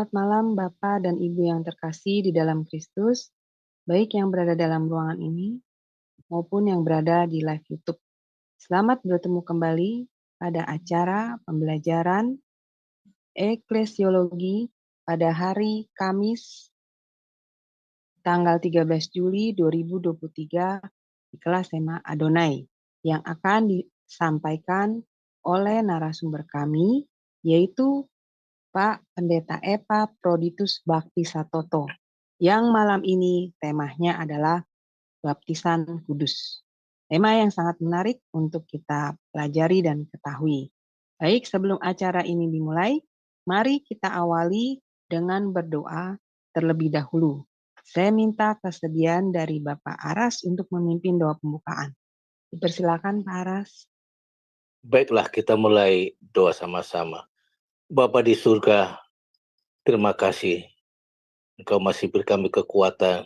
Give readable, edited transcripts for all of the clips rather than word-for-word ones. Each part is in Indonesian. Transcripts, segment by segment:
Selamat malam Bapak dan Ibu yang terkasih di dalam Kristus, baik yang berada dalam ruangan ini maupun yang berada di live YouTube. Selamat bertemu kembali pada acara pembelajaran Eklesiologi pada hari Kamis tanggal 13 Juli 2023 di kelas tema Adonai yang akan disampaikan oleh narasumber kami yaitu Pak Pendeta Epaphroditus Bhakti Satoto, yang malam ini temanya adalah baptisan kudus. Tema yang sangat menarik untuk kita pelajari dan ketahui. Baik, sebelum acara ini dimulai, mari kita awali dengan berdoa terlebih dahulu. Saya minta kesediaan dari Bapak Aras untuk memimpin doa pembukaan. Dipersilakan Pak Aras. Baiklah, kita mulai doa sama-sama. Bapa di surga, terima kasih. Engkau masih beri kami kekuatan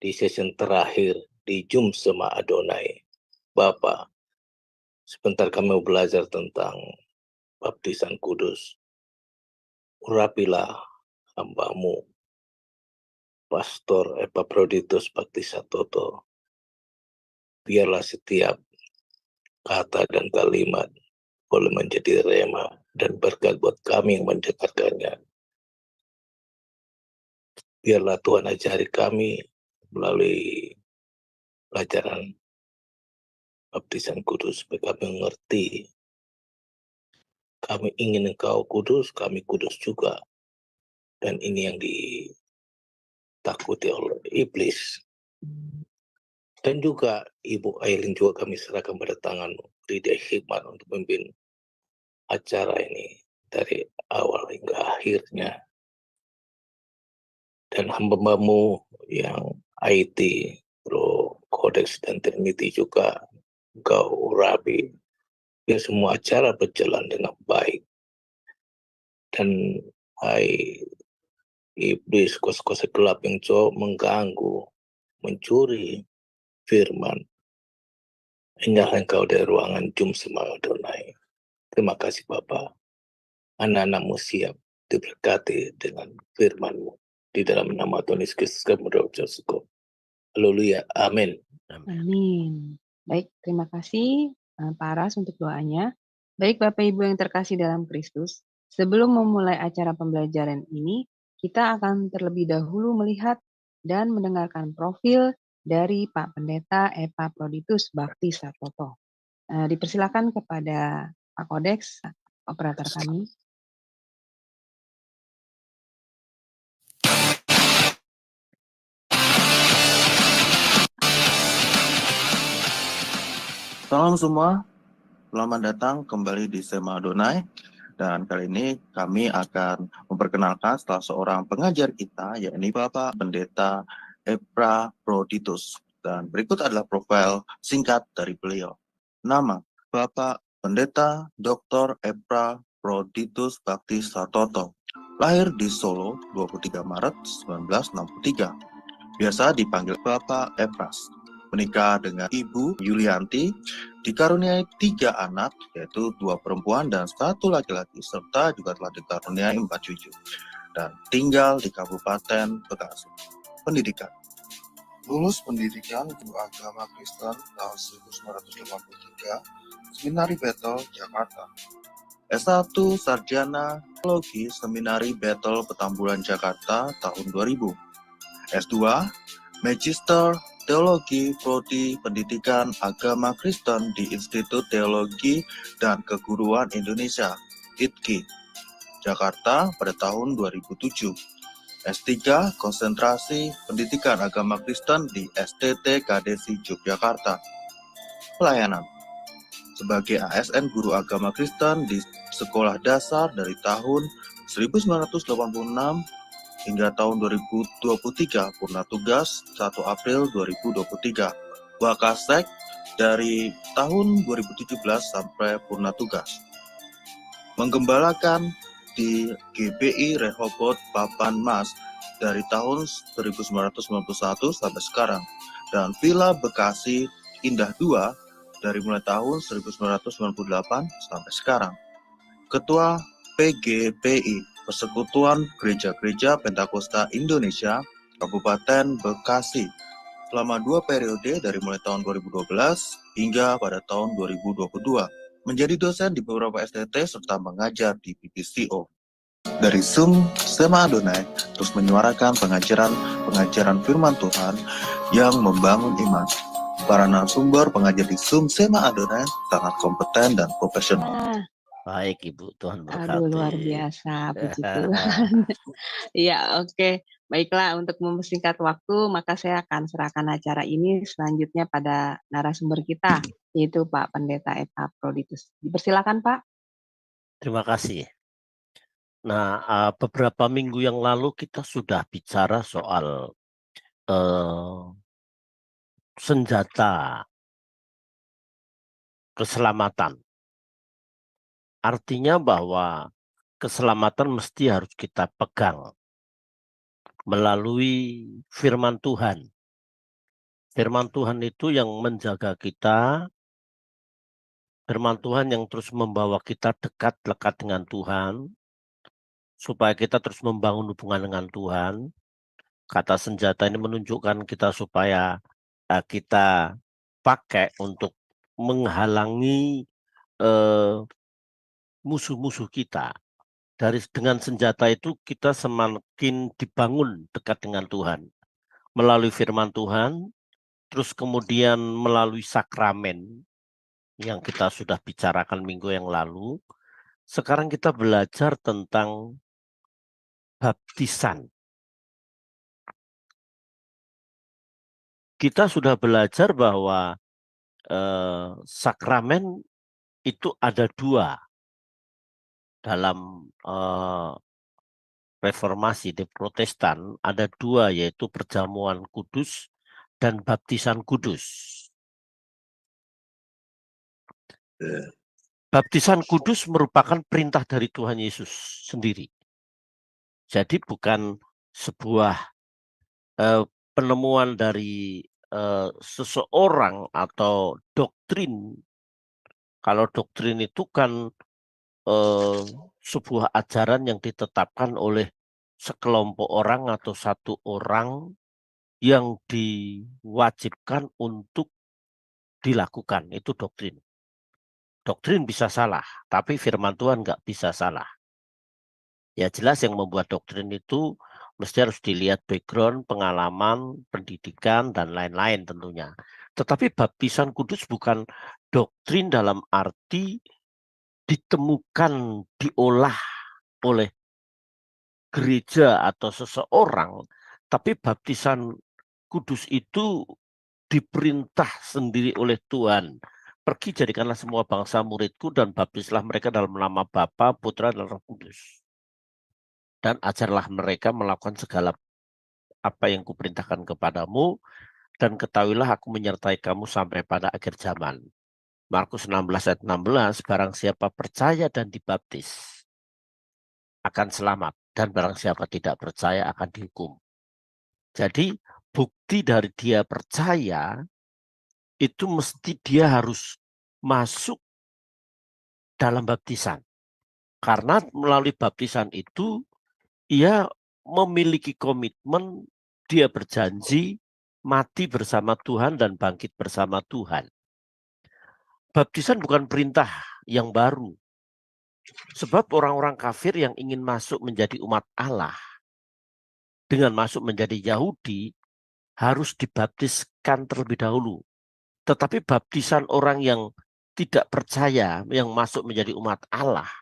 di sesi terakhir di Jum Sema Adonai. Bapa, sebentar kami mau belajar tentang baptisan kudus. Urapilah hamba-Mu, Pastor Epaphroditus Bhakti Satoto. Biarlah setiap kata dan kalimat boleh menjadi rema dan berkat buat kami yang mendengarkannya. Biarlah Tuhan ajari kami melalui pelajaran baptisan kudus supaya kami mengerti. Kami ingin Engkau kudus, kami kudus juga. Dan ini yang ditakuti oleh iblis. Dan juga Ibu Aileen juga kami serahkan pada tangan-Mu. Beri dia hikmat untuk memimpin acara ini dari awal hingga akhirnya. Dan hamba-Mu yang IT, Bro Codex dan Trinity juga Engkau urapi. Biar semua acara berjalan dengan baik. Dan hai iblis, kuasa-kuasa gelap yang coba mengganggu, mencuri firman, inilah Engkau dari ruangan Jum Sema Adonai. Terima kasih Bapa. Anak-anak-Mu siap diberkati dengan firman-Mu. Di dalam nama Tuhan Yesus Kristus kami berdoa syukur. Haleluya. Amin. Amin. Baik, terima kasih Pak Aras untuk doanya. Baik Bapak Ibu yang terkasih dalam Kristus, sebelum memulai acara pembelajaran ini, kita akan terlebih dahulu melihat dan mendengarkan profil dari Pak Pendeta Epaphroditus Bhakti Satoto. Dipersilakan kepada Pak Kodex, operator kami. Salam semua, selamat datang kembali di Sema Adonai. Dan kali ini kami akan memperkenalkan salah seorang pengajar kita, yakni Bapak Pendeta Epaphroditus. Dan berikut adalah profil singkat dari beliau. Nama, Bapak Pendeta Dr. Epaphroditus Bhakti Satoto. Lahir di Solo 23 Maret 1963. Biasa dipanggil Bapak Epras. Menikah dengan Ibu Yulianti, dikaruniai 3 anak, yaitu 2 perempuan dan 1 laki-laki, serta juga telah dikaruniai 4 cucu, dan tinggal di Kabupaten Bekasi. Pendidikan. Lulus pendidikan Guru Agama Kristen tahun 1983, Seminari Betel, Jakarta. S1 Sarjana Teologi Seminari Betel, Petamburan, Jakarta tahun 2000. S2 Magister Teologi Prodi Pendidikan Agama Kristen di Institut Teologi dan Keguruan Indonesia, ITKI, Jakarta pada tahun 2007. S3 Konsentrasi Pendidikan Agama Kristen di STT KDSI Yogyakarta. Pelayanan sebagai ASN Guru Agama Kristen di Sekolah Dasar dari tahun 1986 hingga tahun 2023, purna tugas 1 April 2023. Wakasek dari tahun 2017 sampai purna tugas. Menggembalakan di GBI Rehoboth Papan Mas dari tahun 1991 sampai sekarang. Dan Villa Bekasi Indah 2 dari mulai tahun 1998 sampai sekarang. Ketua PGPI Persekutuan Gereja-Gereja Pentakosta Indonesia, Kabupaten Bekasi, selama 2 periode dari mulai tahun 2012 hingga pada tahun 2022. Menjadi dosen di beberapa STT serta mengajar di PPCO. Dari Zoom Sema Adonai terus menyuarakan pengajaran firman Tuhan yang membangun iman. Para narasumber pengajar di Zoom Sema Adonai sangat kompeten dan profesional. Baik Ibu, Tuhan berkati. Aduh, luar biasa, puji Tuhan. Ya, oke. Baiklah, untuk mempersingkat waktu, maka saya akan serahkan acara ini selanjutnya pada narasumber kita, yaitu Pak Pendeta Eka Proditus. Dipersilakan, Pak. Terima kasih. Nah, beberapa minggu yang lalu kita sudah bicara soal senjata keselamatan. Artinya bahwa keselamatan mesti harus kita pegang melalui firman Tuhan. Firman Tuhan itu yang menjaga kita, firman Tuhan yang terus membawa kita dekat-dekat dengan Tuhan, supaya kita terus membangun hubungan dengan Tuhan. Kata senjata ini menunjukkan kita supaya kita pakai untuk menghalangi musuh-musuh kita. Dengan senjata itu kita semakin dibangun dekat dengan Tuhan. Melalui firman Tuhan, terus kemudian melalui sakramen yang kita sudah bicarakan minggu yang lalu. Sekarang kita belajar tentang baptisan. Kita sudah belajar bahwa sakramen itu ada 2 dalam reformasi di Protestan, ada 2, yaitu perjamuan kudus dan baptisan kudus. Baptisan kudus merupakan perintah dari Tuhan Yesus sendiri. Jadi bukan sebuah penemuan dari seseorang atau doktrin. Kalau doktrin itu kan sebuah ajaran yang ditetapkan oleh sekelompok orang atau satu orang yang diwajibkan untuk dilakukan. Itu doktrin. Doktrin bisa salah, tapi firman Tuhan nggak bisa salah. Ya jelas yang membuat doktrin itu mesti harus dilihat background, pengalaman, pendidikan, dan lain-lain tentunya. Tetapi baptisan kudus bukan doktrin dalam arti ditemukan, diolah oleh gereja atau seseorang, tapi baptisan kudus itu diperintah sendiri oleh Tuhan. Pergi jadikanlah semua bangsa muridku dan baptislah mereka dalam nama Bapa, Putra, dan Roh Kudus. Dan ajarlah mereka melakukan segala apa yang kuperintahkan kepadamu, dan ketahuilah aku menyertai kamu sampai pada akhir zaman. Markus 16 ayat 16, barang siapa percaya dan dibaptis akan selamat, dan barang siapa tidak percaya akan dihukum. Jadi bukti dari dia percaya itu mesti dia harus masuk dalam baptisan. Karena melalui baptisan itu ia memiliki komitmen, dia berjanji mati bersama Tuhan dan bangkit bersama Tuhan. Baptisan bukan perintah yang baru. Sebab orang-orang kafir yang ingin masuk menjadi umat Allah, dengan masuk menjadi Yahudi, harus dibaptiskan terlebih dahulu. Tetapi baptisan orang yang tidak percaya, yang masuk menjadi umat Allah,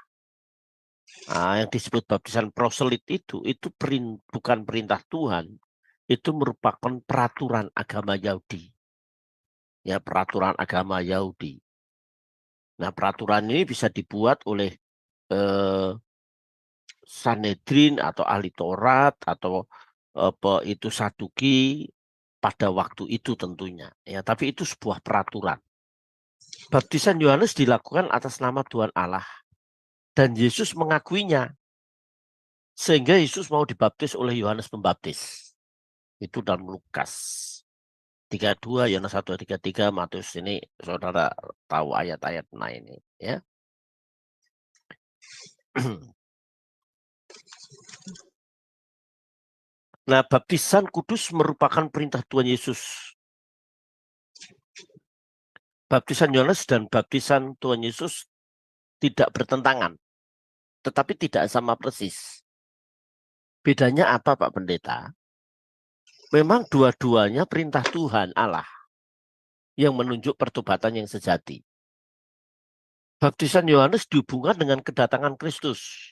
yang disebut baptisan proselit itu bukan perintah Tuhan, itu merupakan peraturan agama Yahudi. Ya, peraturan agama Yahudi. Nah, peraturan ini bisa dibuat oleh Sanhedrin atau ahli Taurat atau itu Saduki pada waktu itu tentunya. Ya, tapi itu sebuah peraturan. Baptisan Yohanes dilakukan atas nama Tuhan Allah dan Yesus mengakuinya. Sehingga Yesus mau dibaptis oleh Yohanes Pembaptis. Itu dalam Lukas 32, Yohanes 1:33, Matius ini saudara tahu ayat-ayat ini ya. Nah, baptisan kudus merupakan perintah Tuhan Yesus. Baptisan Yohanes dan baptisan Tuhan Yesus tidak bertentangan, tetapi tidak sama persis. Bedanya apa, Pak Pendeta? Memang dua-duanya perintah Tuhan Allah yang menunjuk pertobatan yang sejati. Baptisan Yohanes dihubungkan dengan kedatangan Kristus.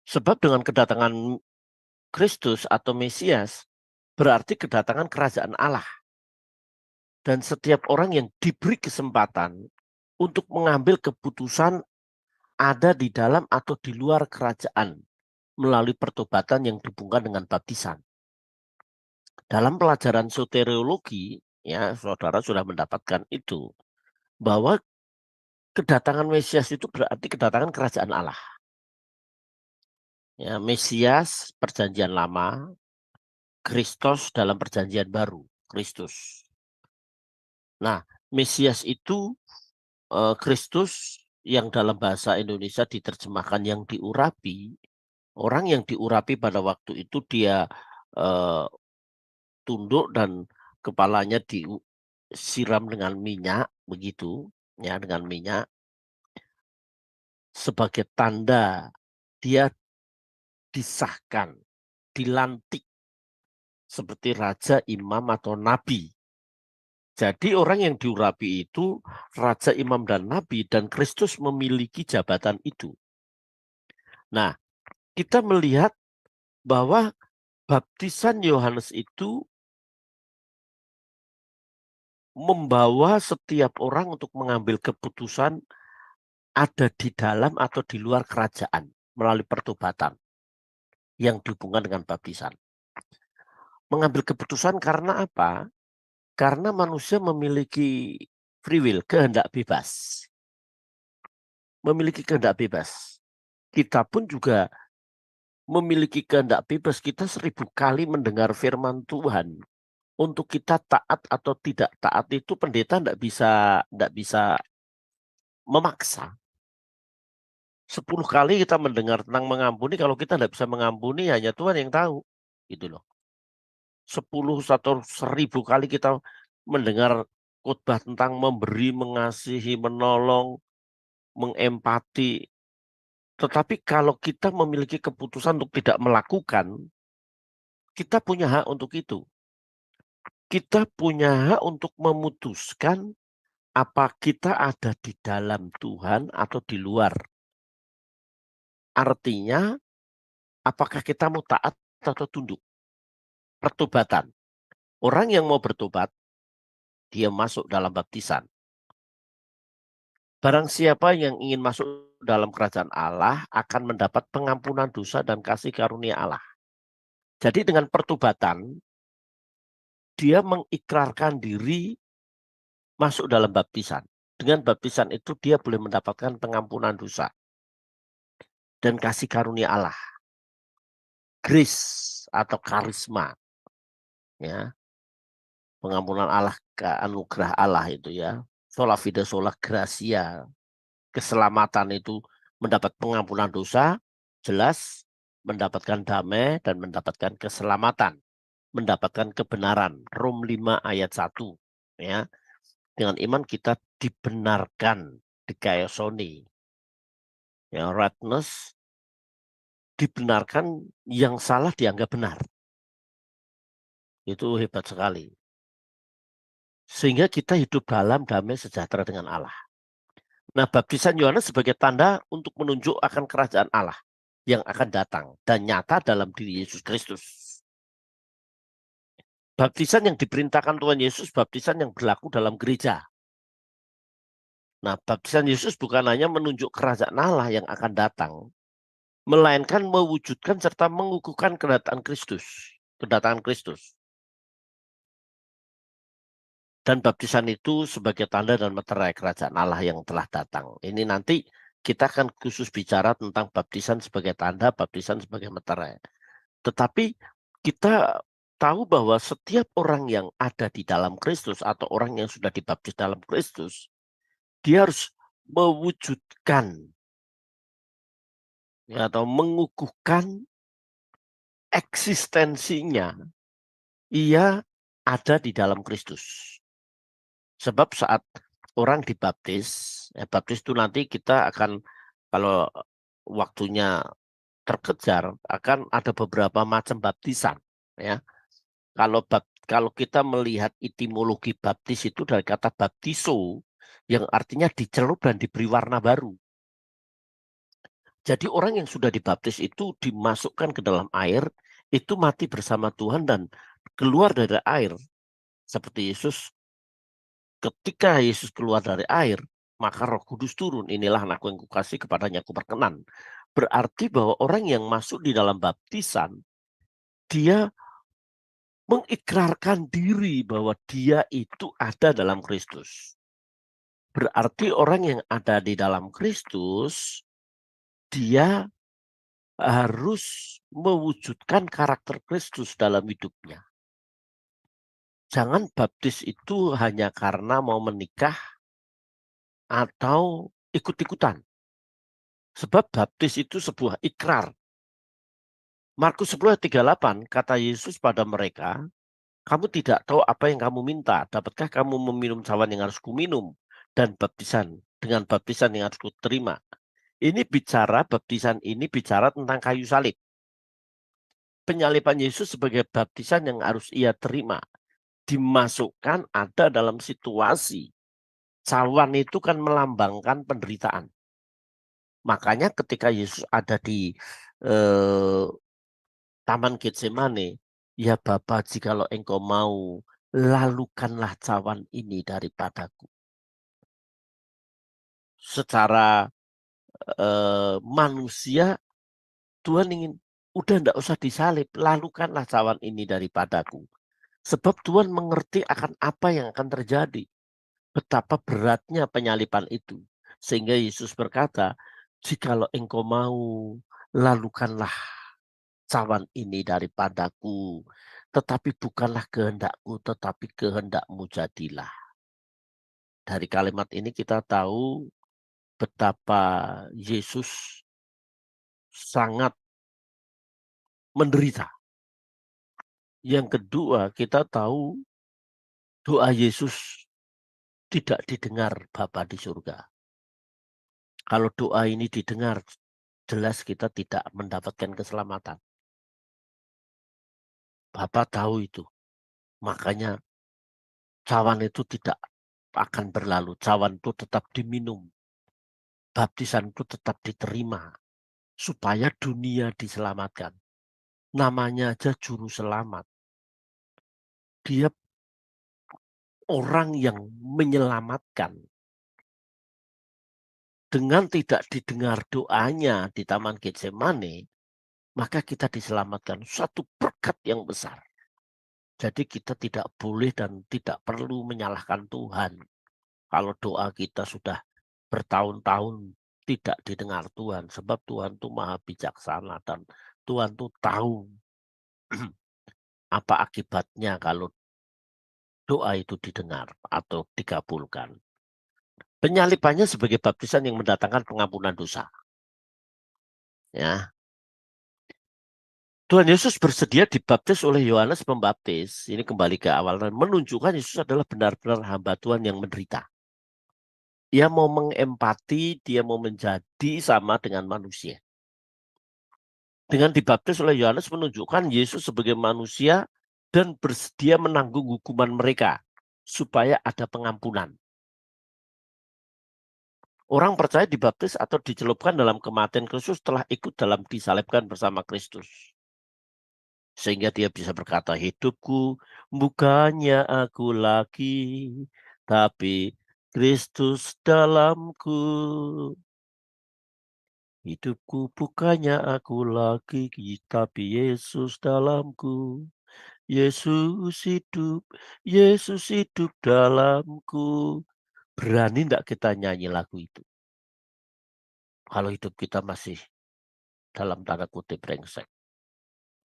Sebab dengan kedatangan Kristus atau Mesias berarti kedatangan kerajaan Allah. Dan setiap orang yang diberi kesempatan untuk mengambil keputusan ada di dalam atau di luar kerajaan melalui pertobatan yang dihubungkan dengan baptisan. Dalam pelajaran soteriologi, ya saudara sudah mendapatkan itu, bahwa kedatangan Mesias itu berarti kedatangan kerajaan Allah. Ya, Mesias perjanjian lama, Kristus dalam perjanjian baru, Kristus. Nah, Mesias itu Kristus yang dalam bahasa Indonesia diterjemahkan yang diurapi. Orang yang diurapi pada waktu itu dia tunduk dan kepalanya disiram dengan minyak, begitu, ya, dengan minyak sebagai tanda dia disahkan, dilantik seperti raja, imam atau nabi. Jadi orang yang diurapi itu raja, imam dan nabi, dan Kristus memiliki jabatan itu. Nah, kita melihat bahwa baptisan Yohanes itu membawa setiap orang untuk mengambil keputusan ada di dalam atau di luar kerajaan melalui pertobatan yang dihubungkan dengan baptisan. Mengambil keputusan karena apa? Karena manusia memiliki free will, kehendak bebas. Memiliki kehendak bebas. Kita pun juga memiliki kehendak bebas. Kita 1000 kali mendengar firman Tuhan. Untuk kita taat atau tidak taat itu pendeta tidak bisa memaksa. 10 kali kita mendengar tentang mengampuni, kalau kita tidak bisa mengampuni hanya Tuhan yang tahu. Gitu loh. 10 atau 1000 kali kita mendengar khotbah tentang memberi, mengasihi, menolong, mengempati. Tetapi kalau kita memiliki keputusan untuk tidak melakukan, kita punya hak untuk itu. Kita punya hak untuk memutuskan apa kita ada di dalam Tuhan atau di luar. Artinya, apakah kita mau taat atau tunduk? Pertobatan. Orang yang mau bertobat, dia masuk dalam baptisan. Barang siapa yang ingin masuk dalam kerajaan Allah akan mendapat pengampunan dosa dan kasih karunia Allah. Jadi dengan pertobatan, dia mengikrarkan diri masuk dalam baptisan. Dengan baptisan itu dia boleh mendapatkan pengampunan dosa dan kasih karunia Allah. Grace atau karisma. Ya. Pengampunan Allah, anugerah Allah itu ya. Sola fide sola gracia. Keselamatan itu mendapat pengampunan dosa, jelas mendapatkan damai dan mendapatkan keselamatan, mendapatkan kebenaran. Rom 5 ayat 1. Ya. Dengan iman kita dibenarkan, dikaiosoni. Ya, rightness dibenarkan, yang salah dianggap benar. Itu hebat sekali. Sehingga kita hidup dalam damai sejahtera dengan Allah. Nah, baptisan Yohanes sebagai tanda untuk menunjuk akan kerajaan Allah yang akan datang dan nyata dalam diri Yesus Kristus. Baptisan yang diperintahkan Tuhan Yesus, baptisan yang berlaku dalam gereja. Nah, baptisan Yesus bukan hanya menunjuk kerajaan Allah yang akan datang, melainkan mewujudkan serta mengukuhkan kedatangan Kristus. Kedatangan Kristus. Dan baptisan itu sebagai tanda dan meterai kerajaan Allah yang telah datang. Ini nanti kita akan khusus bicara tentang baptisan sebagai tanda, baptisan sebagai meterai. Tetapi kita tahu bahwa setiap orang yang ada di dalam Kristus atau orang yang sudah dibaptis dalam Kristus, dia harus mewujudkan ya, atau mengukuhkan eksistensinya ia ada di dalam Kristus. Sebab saat orang dibaptis, baptis itu nanti kita akan, kalau waktunya terkejar, akan ada beberapa macam baptisan. Ya, kalau kita melihat etimologi baptis itu dari kata baptiso, yang artinya dicelup dan diberi warna baru. Jadi orang yang sudah dibaptis itu dimasukkan ke dalam air, itu mati bersama Tuhan dan keluar dari air. Seperti Yesus, ketika Yesus keluar dari air, maka Roh Kudus turun. Inilah anakku yang kukasih, kepadanya aku berkenan. Berarti bahwa orang yang masuk di dalam baptisan, dia mengikrarkan diri bahwa dia itu ada dalam Kristus. Berarti orang yang ada di dalam Kristus, dia harus mewujudkan karakter Kristus dalam hidupnya. Jangan baptis itu hanya karena mau menikah atau ikut-ikutan. Sebab baptis itu sebuah ikrar. Markus 10:38 kata Yesus pada mereka, kamu tidak tahu apa yang kamu minta. Dapatkah kamu meminum cawan yang harus kuminum? Dan dengan baptisan yang harus kuterima. Baptisan ini bicara tentang kayu salib. Penyaliban Yesus sebagai baptisan yang harus ia terima. Dimasukkan ada dalam situasi. Cawan itu kan melambangkan penderitaan. Makanya ketika Yesus ada di Taman Getsemane, ya Bapa, jikalau engkau mau, lalukanlah cawan ini daripadaku. Secara manusia, Tuhan ingin, udah enggak usah disalib, lalukanlah cawan ini daripadaku. Sebab Tuhan mengerti akan apa yang akan terjadi. Betapa beratnya penyaliban itu. Sehingga Yesus berkata, jikalau engkau mau, lalukanlah cawan ini daripadaku. Tetapi bukanlah kehendakku, tetapi kehendakmu jadilah. Dari kalimat ini kita tahu betapa Yesus sangat menderita. Yang kedua, kita tahu doa Yesus tidak didengar Bapa di surga. Kalau doa ini didengar, jelas kita tidak mendapatkan keselamatan. Bapa tahu itu. Makanya cawan itu tidak akan berlalu. Cawan itu tetap diminum. Baptisan itu tetap diterima. Supaya dunia diselamatkan. Namanya aja juru selamat. Dia orang yang menyelamatkan. Dengan tidak didengar doanya di Taman Getsemane, maka kita diselamatkan. Suatu berkat yang besar. Jadi kita tidak boleh dan tidak perlu menyalahkan Tuhan. Kalau doa kita sudah bertahun-tahun tidak didengar Tuhan. Sebab Tuhan itu maha bijaksana dan Tuhan itu tahu apa akibatnya kalau doa itu didengar atau dikabulkan. Penyalibannya sebagai baptisan yang mendatangkan pengampunan dosa. Ya. Tuhan Yesus bersedia dibaptis oleh Yohanes Pembaptis. Ini kembali ke awal, menunjukkan Yesus adalah benar-benar hamba Tuhan yang menderita. Dia mau mengempati, dia mau menjadi sama dengan manusia. Dengan dibaptis oleh Yohanes menunjukkan Yesus sebagai manusia dan bersedia menanggung hukuman mereka supaya ada pengampunan. Orang percaya dibaptis atau dicelupkan dalam kematian Kristus telah ikut dalam disalibkan bersama Kristus. Sehingga dia bisa berkata, hidupku bukannya aku lagi, tapi Kristus dalamku. Hidupku bukannya aku lagi, tapi Yesus dalamku. Yesus hidup dalamku. Berani enggak kita nyanyi lagu itu? Kalau hidup kita masih dalam tanda kutip brengsek.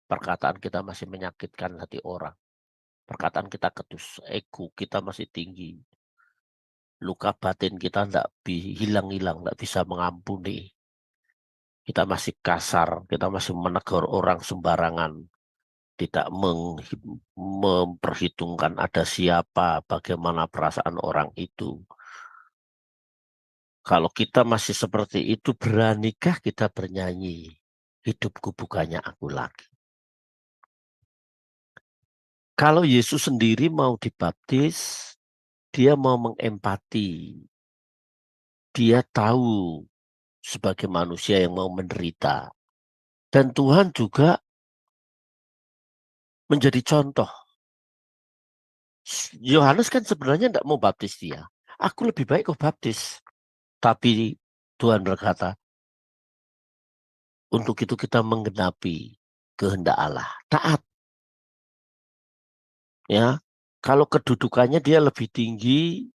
Perkataan kita masih menyakitkan hati orang. Perkataan kita ketus, ego kita masih tinggi. Luka batin kita enggak hilang-hilang, enggak bisa mengampuni. Kita masih kasar, kita masih menegur orang sembarangan. tidak memperhitungkan ada siapa, bagaimana perasaan orang itu. Kalau kita masih seperti itu, beranikah kita bernyanyi, hidupku bukannya aku lagi? Kalau Yesus sendiri mau dibaptis, dia mau mengempati. Dia tahu sebagai manusia yang mau menderita. Dan Tuhan juga menjadi contoh. Yohanes kan sebenarnya tidak mau baptis dia. Aku lebih baik kau baptis. Tapi Tuhan berkata, untuk itu kita menggenapi kehendak Allah. Taat. Ya, kalau kedudukannya dia lebih tinggi,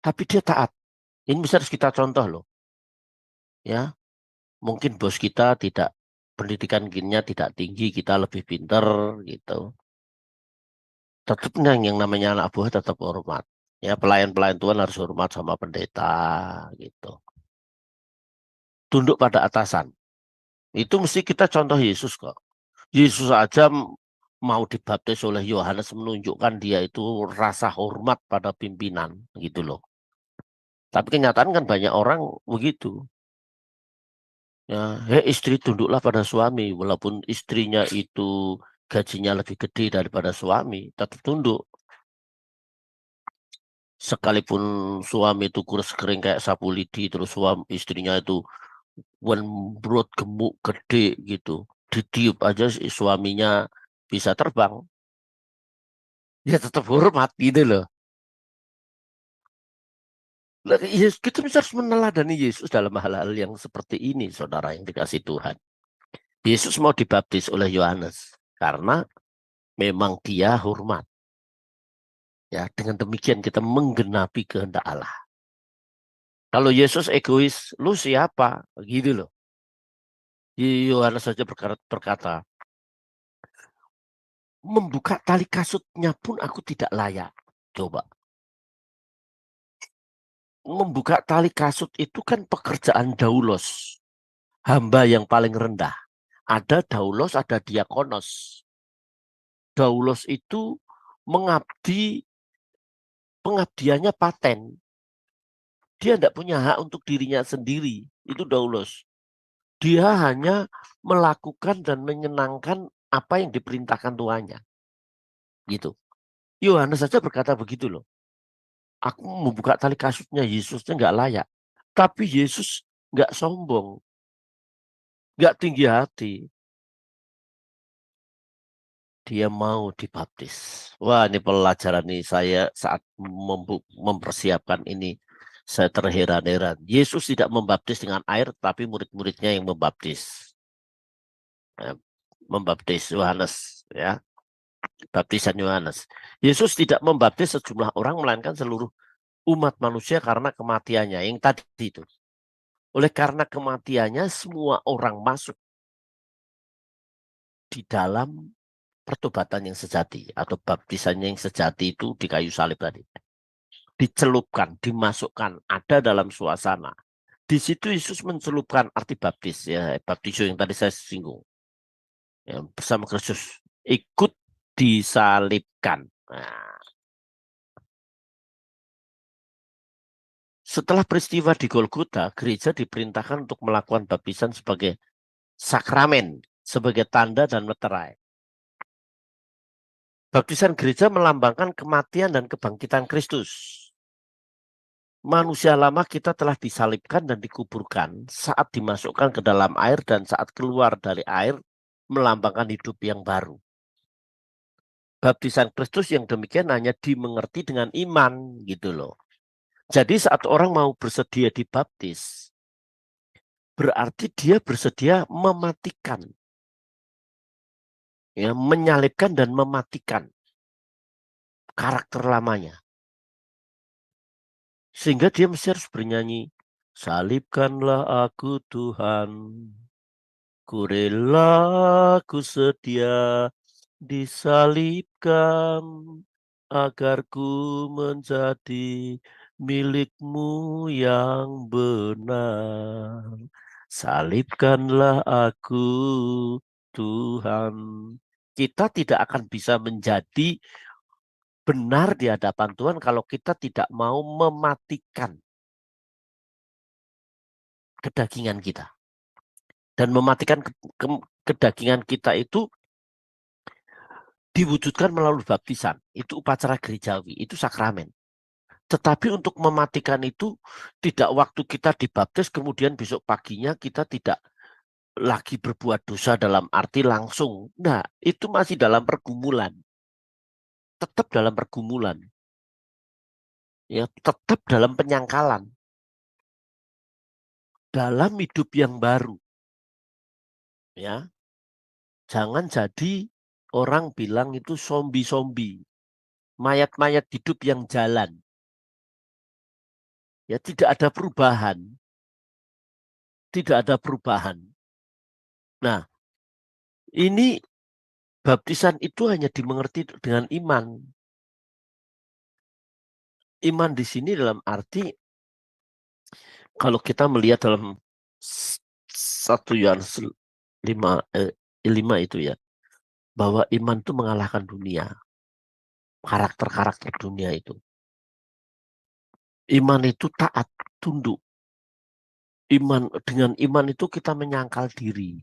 tapi dia taat. Ini bisa harus kita contoh loh. Ya, mungkin bos kita tidak pendidikan kinnya tidak tinggi, kita lebih pinter gitu. Tetap yang namanya anak buah tetap hormat. Ya, pelayan-pelayan Tuhan harus hormat sama pendeta gitu. Tunduk pada atasan. Itu mesti kita contoh Yesus kok. Yesus aja mau dibaptis oleh Yohanes menunjukkan dia itu rasa hormat pada pimpinan gitu loh. Tapi kenyataan kan banyak orang begitu. Ya, istri tunduklah pada suami walaupun istrinya itu gajinya lebih gede daripada suami, tetap tunduk. Sekalipun suami itu kurus kering kayak sapu lidi, terus istrinya itu brut gemuk gede gitu, ditiup aja suaminya bisa terbang, ya tetap hormat gitu loh. Kita bisa harus meneladani Yesus dalam hal-hal yang seperti ini, saudara yang dikasih Tuhan. Yesus mau dibaptis oleh Yohanes karena memang dia hormat. Ya, dengan demikian kita menggenapi kehendak Allah. Kalau Yesus egois, lu siapa? Gitu loh. Yohanes saja berkata, membuka tali kasutnya pun aku tidak layak. Coba. Membuka tali kasut itu kan pekerjaan daulos. Hamba yang paling rendah. Ada daulos, ada diakonos. Daulos itu mengabdi, pengabdiannya paten. Dia tidak punya hak untuk dirinya sendiri. Itu daulos. Dia hanya melakukan dan menyenangkan apa yang diperintahkan tuannya. Gitu. Yohanes saja berkata begitu loh. Aku membuka tali kasutnya, Yesusnya nggak layak. Tapi Yesus nggak sombong. Nggak tinggi hati. Dia mau dibaptis. Wah, ini pelajaran nih saya saat mempersiapkan ini. Saya terheran-heran. Yesus tidak membaptis dengan air, tapi murid-muridnya yang membaptis. Membaptis Yohanes, ya. Baptisan Yohanes. Yesus tidak membaptis sejumlah orang, melainkan seluruh umat manusia karena kematiannya. Yang tadi itu. Oleh karena kematiannya, semua orang masuk di dalam pertobatan yang sejati. Atau baptisannya yang sejati itu di kayu salib tadi. Dicelupkan, dimasukkan, ada dalam suasana. Di situ Yesus mencelupkan arti baptis, ya, baptiso yang tadi saya singgung. Ya, bersama Kristus. Ikut disalibkan. Nah, setelah peristiwa di Golgota, gereja diperintahkan untuk melakukan baptisan sebagai sakramen, sebagai tanda dan meterai. Baptisan gereja melambangkan kematian dan kebangkitan Kristus. Manusia lama kita telah disalibkan dan dikuburkan saat dimasukkan ke dalam air dan saat keluar dari air melambangkan hidup yang baru. Baptisan Kristus yang demikian hanya dimengerti dengan iman gitu loh. Jadi saat orang mau bersedia dibaptis, berarti dia bersedia mematikan. Ya, menyalibkan dan mematikan karakter lamanya. Sehingga dia mesti harus bernyanyi, salibkanlah aku Tuhan, ku rela, ku sedia disalibkan, agar ku menjadi milikmu yang benar. Salibkanlah aku Tuhan. Kita tidak akan bisa menjadi benar di hadapan Tuhan kalau kita tidak mau mematikan kedagingan kita. Dan mematikan kedagingan kita itu diwujudkan melalui baptisan. Itu upacara gerejawi, itu sakramen. Tetapi untuk mematikan itu tidak waktu kita dibaptis kemudian besok paginya kita tidak lagi berbuat dosa dalam arti langsung. Nah, itu masih dalam pergumulan. Tetap dalam pergumulan. Ya, tetap dalam penyangkalan. Dalam hidup yang baru. Ya. Jangan jadi orang bilang itu zombie-zombie. Mayat-mayat hidup yang jalan. Ya, tidak ada perubahan. Tidak ada perubahan. Nah, ini baptisan itu hanya dimengerti dengan iman. Iman di sini dalam arti kalau kita melihat dalam 1 Yohanes 5 itu ya, bahwa iman itu mengalahkan dunia. Karakter-karakter dunia itu. Iman itu taat, tunduk. Dengan iman itu kita menyangkal diri.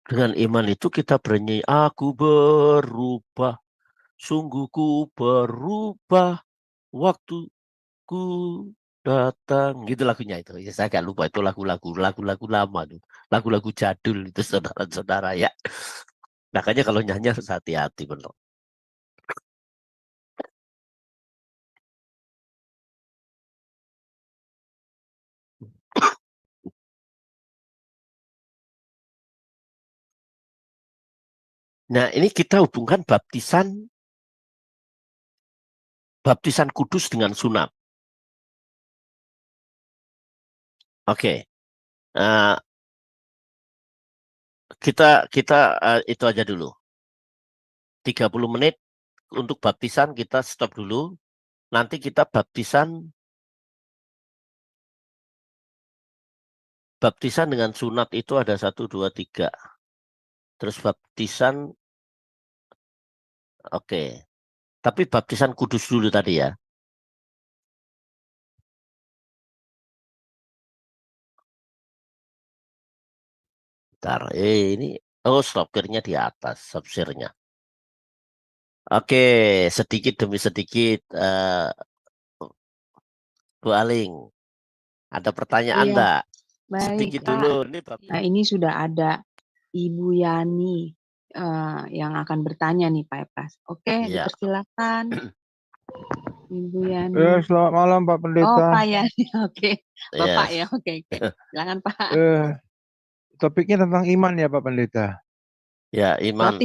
Dengan iman itu kita bernyanyi, aku berubah, sungguh ku berubah, waktuku datang. Gitu lagunya itu. Ya, saya gak lupa itu lagu-lagu lama tuh. Lagu-lagu jadul itu saudara-saudara ya. Makanya kalau nyanyi harus hati-hati benar. Nah, ini kita hubungkan baptisan kudus dengan sunat. Oke. Kita itu aja dulu. 30 menit untuk baptisan kita stop dulu. Nanti kita baptisan dengan sunat itu ada 1, 2, 3. Terus baptisan, oke. Tapi baptisan kudus dulu tadi ya. Bentar, ini, stopirnya di atas, subsirnya. Oke, sedikit demi sedikit, Bu Aling, ada pertanyaan Iya, enggak? baik, Sedikit Pak. dulu. Ini Nah, ini sudah ada Ibu Yani yang akan bertanya nih, Pak Epras. Oke, ya. dipersilakan. Ibu Yani. Selamat malam Pak Pendeta. Oh, Pak Yani. Oke. Bapak Yes. ya. Oke. Silakan, Pak. Topiknya tentang iman ya Pak Pendeta. Ya, iman.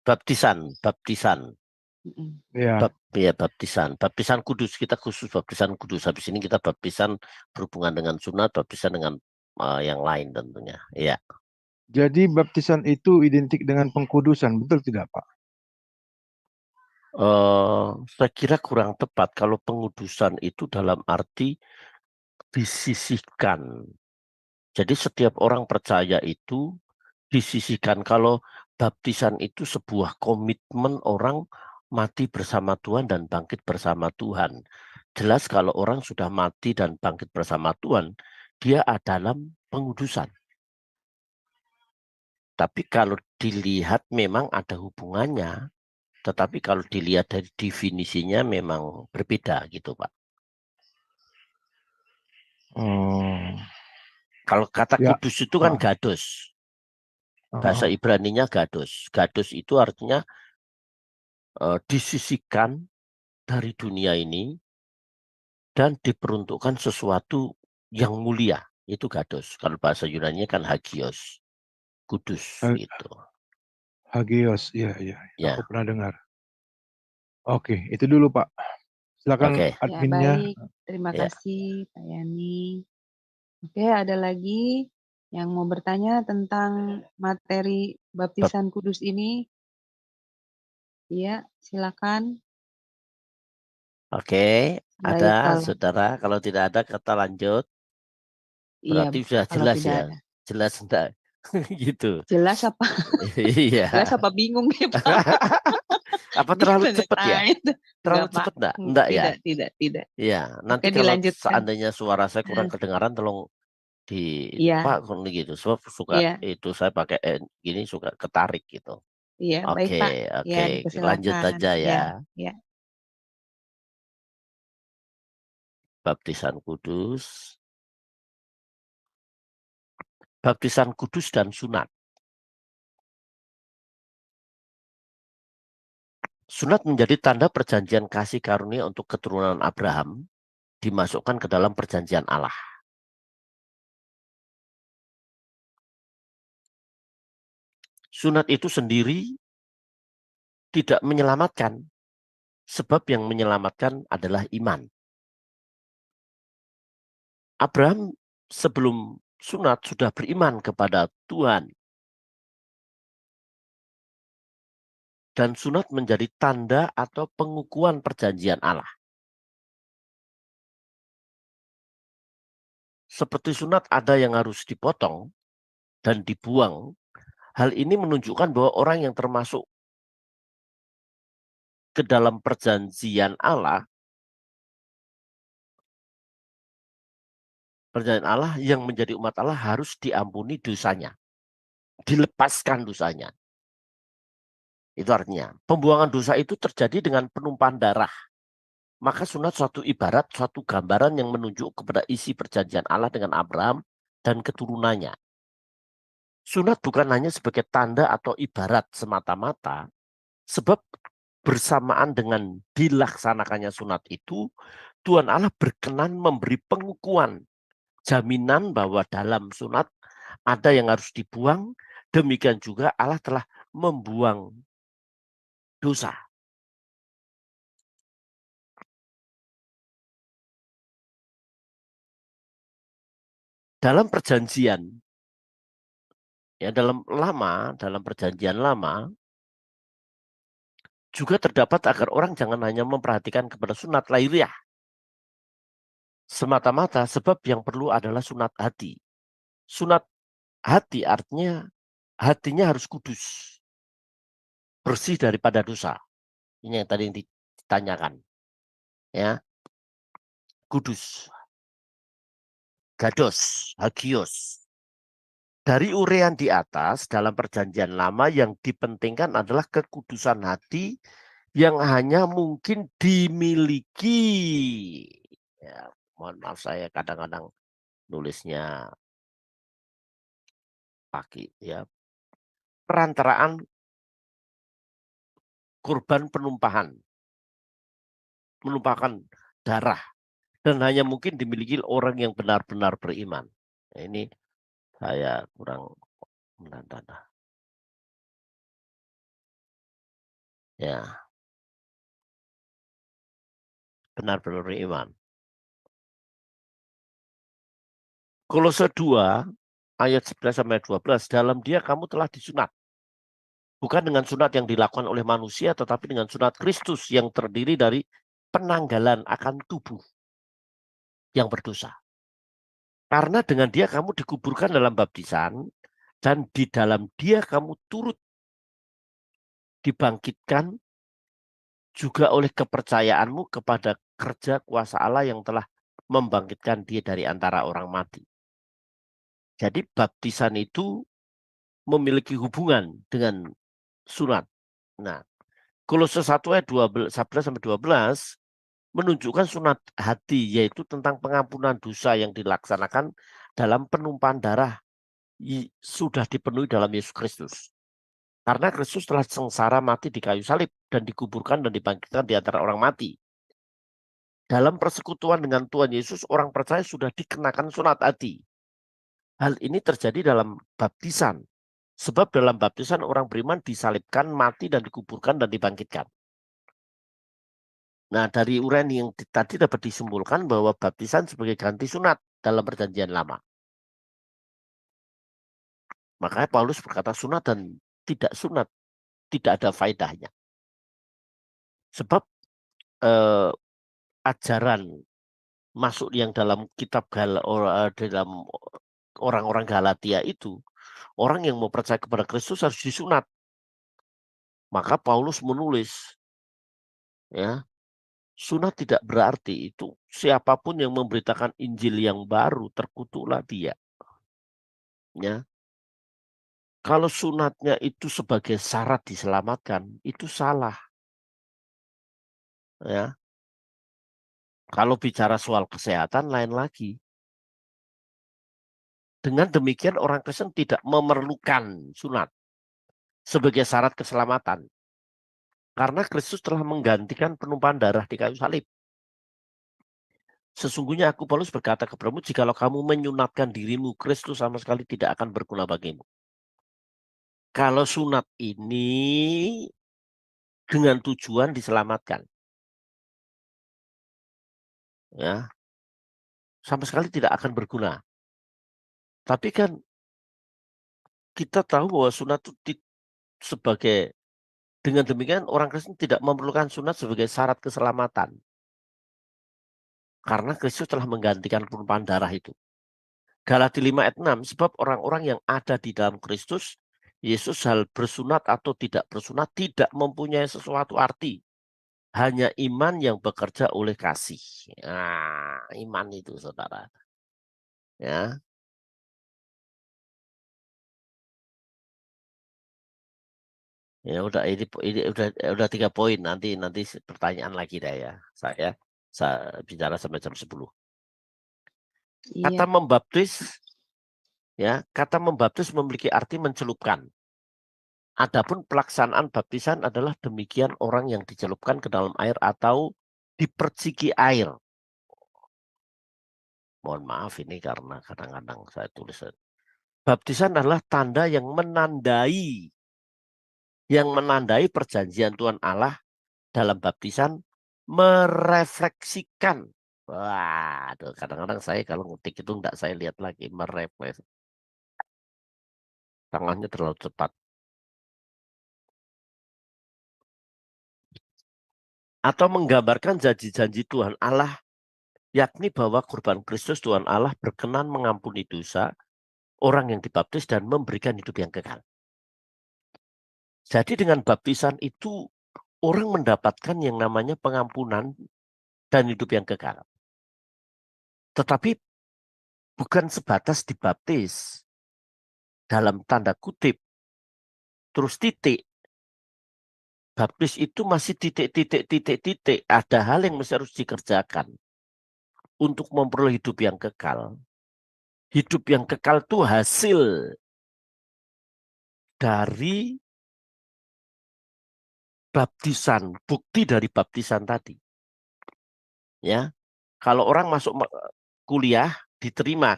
Baptisan. Baptisan. Ya. Baptisan kudus. Kita khusus baptisan kudus. Habis ini kita baptisan berhubungan dengan sunat, baptisan dengan yang lain tentunya. Iya. Jadi baptisan itu identik dengan pengkudusan, betul tidak Pak? Saya kira kurang tepat kalau pengudusan itu dalam arti disisihkan. Jadi setiap orang percaya itu disisihkan. Kalau baptisan itu sebuah komitmen orang mati bersama Tuhan dan bangkit bersama Tuhan. Jelas kalau orang sudah mati dan bangkit bersama Tuhan, dia ada dalam pengudusan. Tapi kalau dilihat memang ada hubungannya. Tetapi kalau dilihat dari definisinya memang berbeda gitu Pak. Kalau kata kudus itu kan gados. Bahasa Ibraninya gados. Gados itu artinya disisihkan dari dunia ini dan diperuntukkan sesuatu yang mulia. Itu gados. Kalau bahasa Yunani kan hagios. Kudus itu. Hagios, iya. Ya. Aku pernah dengar. Oke, itu dulu Pak. Silakan adminnya. Ya, baik. Terima kasih Pak Yani. Oke, ada lagi yang mau bertanya tentang materi baptisan kudus ini? Iya, silakan. Oke, ada Baik, saudara. Kalau tidak ada kita lanjut. Berarti sudah jelas ya. Jelas enggak? Gitu. Jelas apa? Iya. Jelas apa bingung nih Pak? Apa Dia terlalu tanda cepat ya? tanya tuh. Terlalu Enggak Pak. cepat enggak? Enggak ya? Tidak. Iya, nanti Oke, kalau dilanjutkan. seandainya suara saya kurang kedengaran tolong di Iya, Pak gitu. Sebab suka iya, itu saya pakai gini suka ketarik gitu. iya. Baik Oke, Pak. Ya, oke. Lanjut dipersilakan. aja Ya, ya. ya. Baptisan kudus. Baptisan kudus dan sunat. Sunat menjadi tanda perjanjian kasih karunia untuk keturunan Abraham dimasukkan ke dalam perjanjian Allah. Sunat itu sendiri tidak menyelamatkan, sebab yang menyelamatkan adalah iman. Abraham sebelum sunat sudah beriman kepada Tuhan. Dan sunat menjadi tanda atau pengukuhan perjanjian Allah. Seperti sunat ada yang harus dipotong dan dibuang. Hal ini menunjukkan bahwa orang yang termasuk ke dalam perjanjian Allah yang menjadi umat Allah harus diampuni dosanya. Dilepaskan dosanya. Itu artinya, pembuangan dosa itu terjadi dengan penumpahan darah. Maka sunat suatu ibarat, suatu gambaran yang menunjuk kepada isi perjanjian Allah dengan Abraham dan keturunannya. Sunat bukan hanya sebagai tanda atau ibarat semata-mata, sebab bersamaan dengan dilaksanakannya sunat itu, Tuhan Allah berkenan memberi pengukuhan, jaminan bahwa dalam sunat ada yang harus dibuang, demikian juga Allah telah membuang dosa. Dalam perjanjian, ya dalam perjanjian lama, juga terdapat agar orang jangan hanya memperhatikan kepada sunat lahiriah semata-mata, sebab yang perlu adalah sunat hati. Sunat hati artinya hatinya harus kudus, bersih daripada dosa. Ini yang tadi yang ditanyakan. Ya, kudus. Gados, hagios. Dari urean di atas, dalam perjanjian lama yang dipentingkan adalah kekudusan hati yang hanya mungkin dimiliki. Ya, mohon maaf saya kadang-kadang nulisnya pakai ya. Perantaraan kurban penumpahan. Menumpahkan darah. Dan hanya mungkin dimiliki orang yang benar-benar beriman. Nah, ini saya kurang menantang. Ya, benar-benar beriman. Kolose 2 ayat 11-12, dalam dia kamu telah disunat. Bukan dengan sunat yang dilakukan oleh manusia, tetapi dengan sunat Kristus yang terdiri dari penanggalan akan tubuh yang berdosa. Karena dengan dia kamu dikuburkan dalam baptisan, dan di dalam dia kamu turut dibangkitkan juga oleh kepercayaanmu kepada kerja kuasa Allah yang telah membangkitkan dia dari antara orang mati. Jadi baptisan itu memiliki hubungan dengan sunat. Nah, Kolose 1 ayat 11-12 menunjukkan sunat hati, yaitu tentang pengampunan dosa yang dilaksanakan dalam penumpahan darah sudah dipenuhi dalam Yesus Kristus. Karena Kristus telah sengsara mati di kayu salib dan dikuburkan dan dibangkitkan di antara orang mati. Dalam persekutuan dengan Tuhan Yesus, orang percaya sudah dikenakan sunat hati. Hal ini terjadi dalam baptisan. Sebab dalam baptisan orang beriman disalibkan, mati, dan dikuburkan, dan dibangkitkan. Nah, dari uraian yang tadi dapat disimpulkan bahwa baptisan sebagai ganti sunat dalam perjanjian lama. Makanya Paulus berkata sunat dan tidak sunat, tidak ada faedahnya. Sebab ajaran masuk yang dalam kitab dalam orang-orang Galatia itu, orang yang mau percaya kepada Kristus harus disunat. Maka Paulus menulis, ya, sunat tidak berarti itu siapapun yang memberitakan Injil yang baru terkutuklah dia. Ya, kalau sunatnya itu sebagai syarat diselamatkan, itu salah. Ya, kalau bicara soal kesehatan lain lagi. Dengan demikian orang Kristen tidak memerlukan sunat sebagai syarat keselamatan. Karena Kristus telah menggantikan penumpahan darah di kayu salib. Sesungguhnya aku Paulus berkata kepadamu, jikalau kamu menyunatkan dirimu, Kristus sama sekali tidak akan berguna bagimu. Kalau sunat ini dengan tujuan diselamatkan, ya, sama sekali tidak akan berguna. Tapi kan kita tahu bahwa sunat itu sebagai, dengan demikian orang Kristen tidak memerlukan sunat sebagai syarat keselamatan. Karena Kristus telah menggantikan penumpahan darah itu. Galati 5 ayat 6, sebab orang-orang yang ada di dalam Kristus, Yesus hal bersunat atau tidak bersunat tidak mempunyai sesuatu arti. Hanya iman yang bekerja oleh kasih. Nah, iman itu saudara. Ya. Ya udah, ini udah 3 poin, nanti pertanyaan lagi dah ya. Saya bicara sampai jam 10. Kata Iya. membaptis, ya, kata membaptis memiliki arti mencelupkan. Adapun pelaksanaan baptisan adalah demikian orang yang dicelupkan ke dalam air atau diperciki air. Mohon maaf ini karena kadang-kadang saya tulis. Baptisan adalah tanda yang menandai perjanjian Tuhan Allah dalam baptisan merefleksikan. Wah, kadang-kadang saya kalau ngetik itu enggak saya lihat lagi, merefleksi. Tangannya terlalu cepat. Atau menggambarkan janji-janji Tuhan Allah, yakni bahwa kurban Kristus Tuhan Allah berkenan mengampuni dosa orang yang dibaptis dan memberikan hidup yang kekal. Jadi dengan baptisan itu orang mendapatkan yang namanya pengampunan dan hidup yang kekal. Tetapi bukan sebatas dibaptis dalam tanda kutip, terus titik. Baptis itu masih titik. Ada hal yang mesti harus dikerjakan untuk memperoleh hidup yang kekal. Hidup yang kekal itu hasil dari baptisan, bukti dari baptisan tadi. Ya, kalau orang masuk kuliah diterima,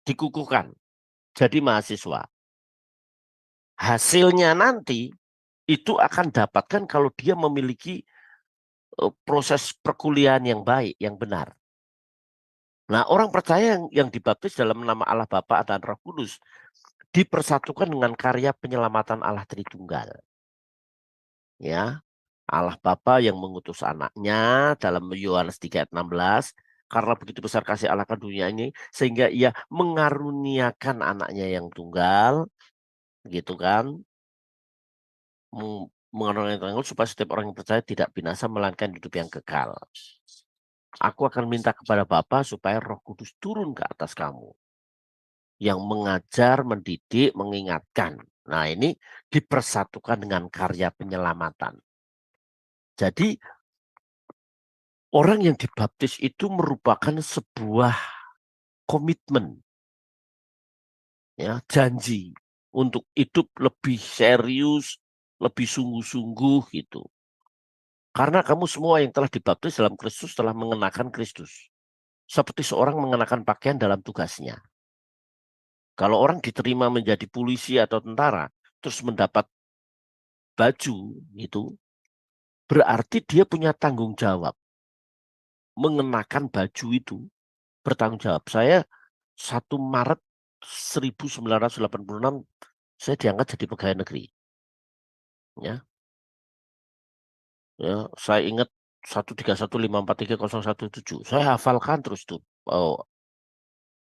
dikukuhkan jadi mahasiswa. Hasilnya nanti itu akan dapatkan kalau dia memiliki proses perkuliahan yang baik, yang benar. Nah, orang percaya yang dibaptis dalam nama Allah Bapa dan Roh Kudus dipersatukan dengan karya penyelamatan Allah Tritunggal. Ya, Allah Bapa yang mengutus anaknya dalam Yohanes 3 ayat 16, karena begitu besar kasih Allah ke dunia ini sehingga ia mengaruniakan anaknya yang tunggal, gitu kan? Mengaruniakan supaya setiap orang yang percaya tidak binasa melainkan hidup yang kekal. Aku akan minta kepada Bapa supaya Roh Kudus turun ke atas kamu, yang mengajar, mendidik, mengingatkan. Nah, ini dipersatukan dengan karya penyelamatan. Jadi orang yang dibaptis itu merupakan sebuah komitmen, ya, janji untuk hidup lebih serius, lebih sungguh-sungguh gitu. Karena kamu semua yang telah dibaptis dalam Kristus telah mengenakan Kristus. Seperti seorang mengenakan pakaian dalam tugasnya. Kalau orang diterima menjadi polisi atau tentara, terus mendapat baju itu, berarti dia punya tanggung jawab. Mengenakan baju itu bertanggung jawab. Saya 1 Maret 1986 saya diangkat jadi pegawai negeri. Ya. Ya, saya ingat 131543017. Saya hafalkan terus tuh. Oh,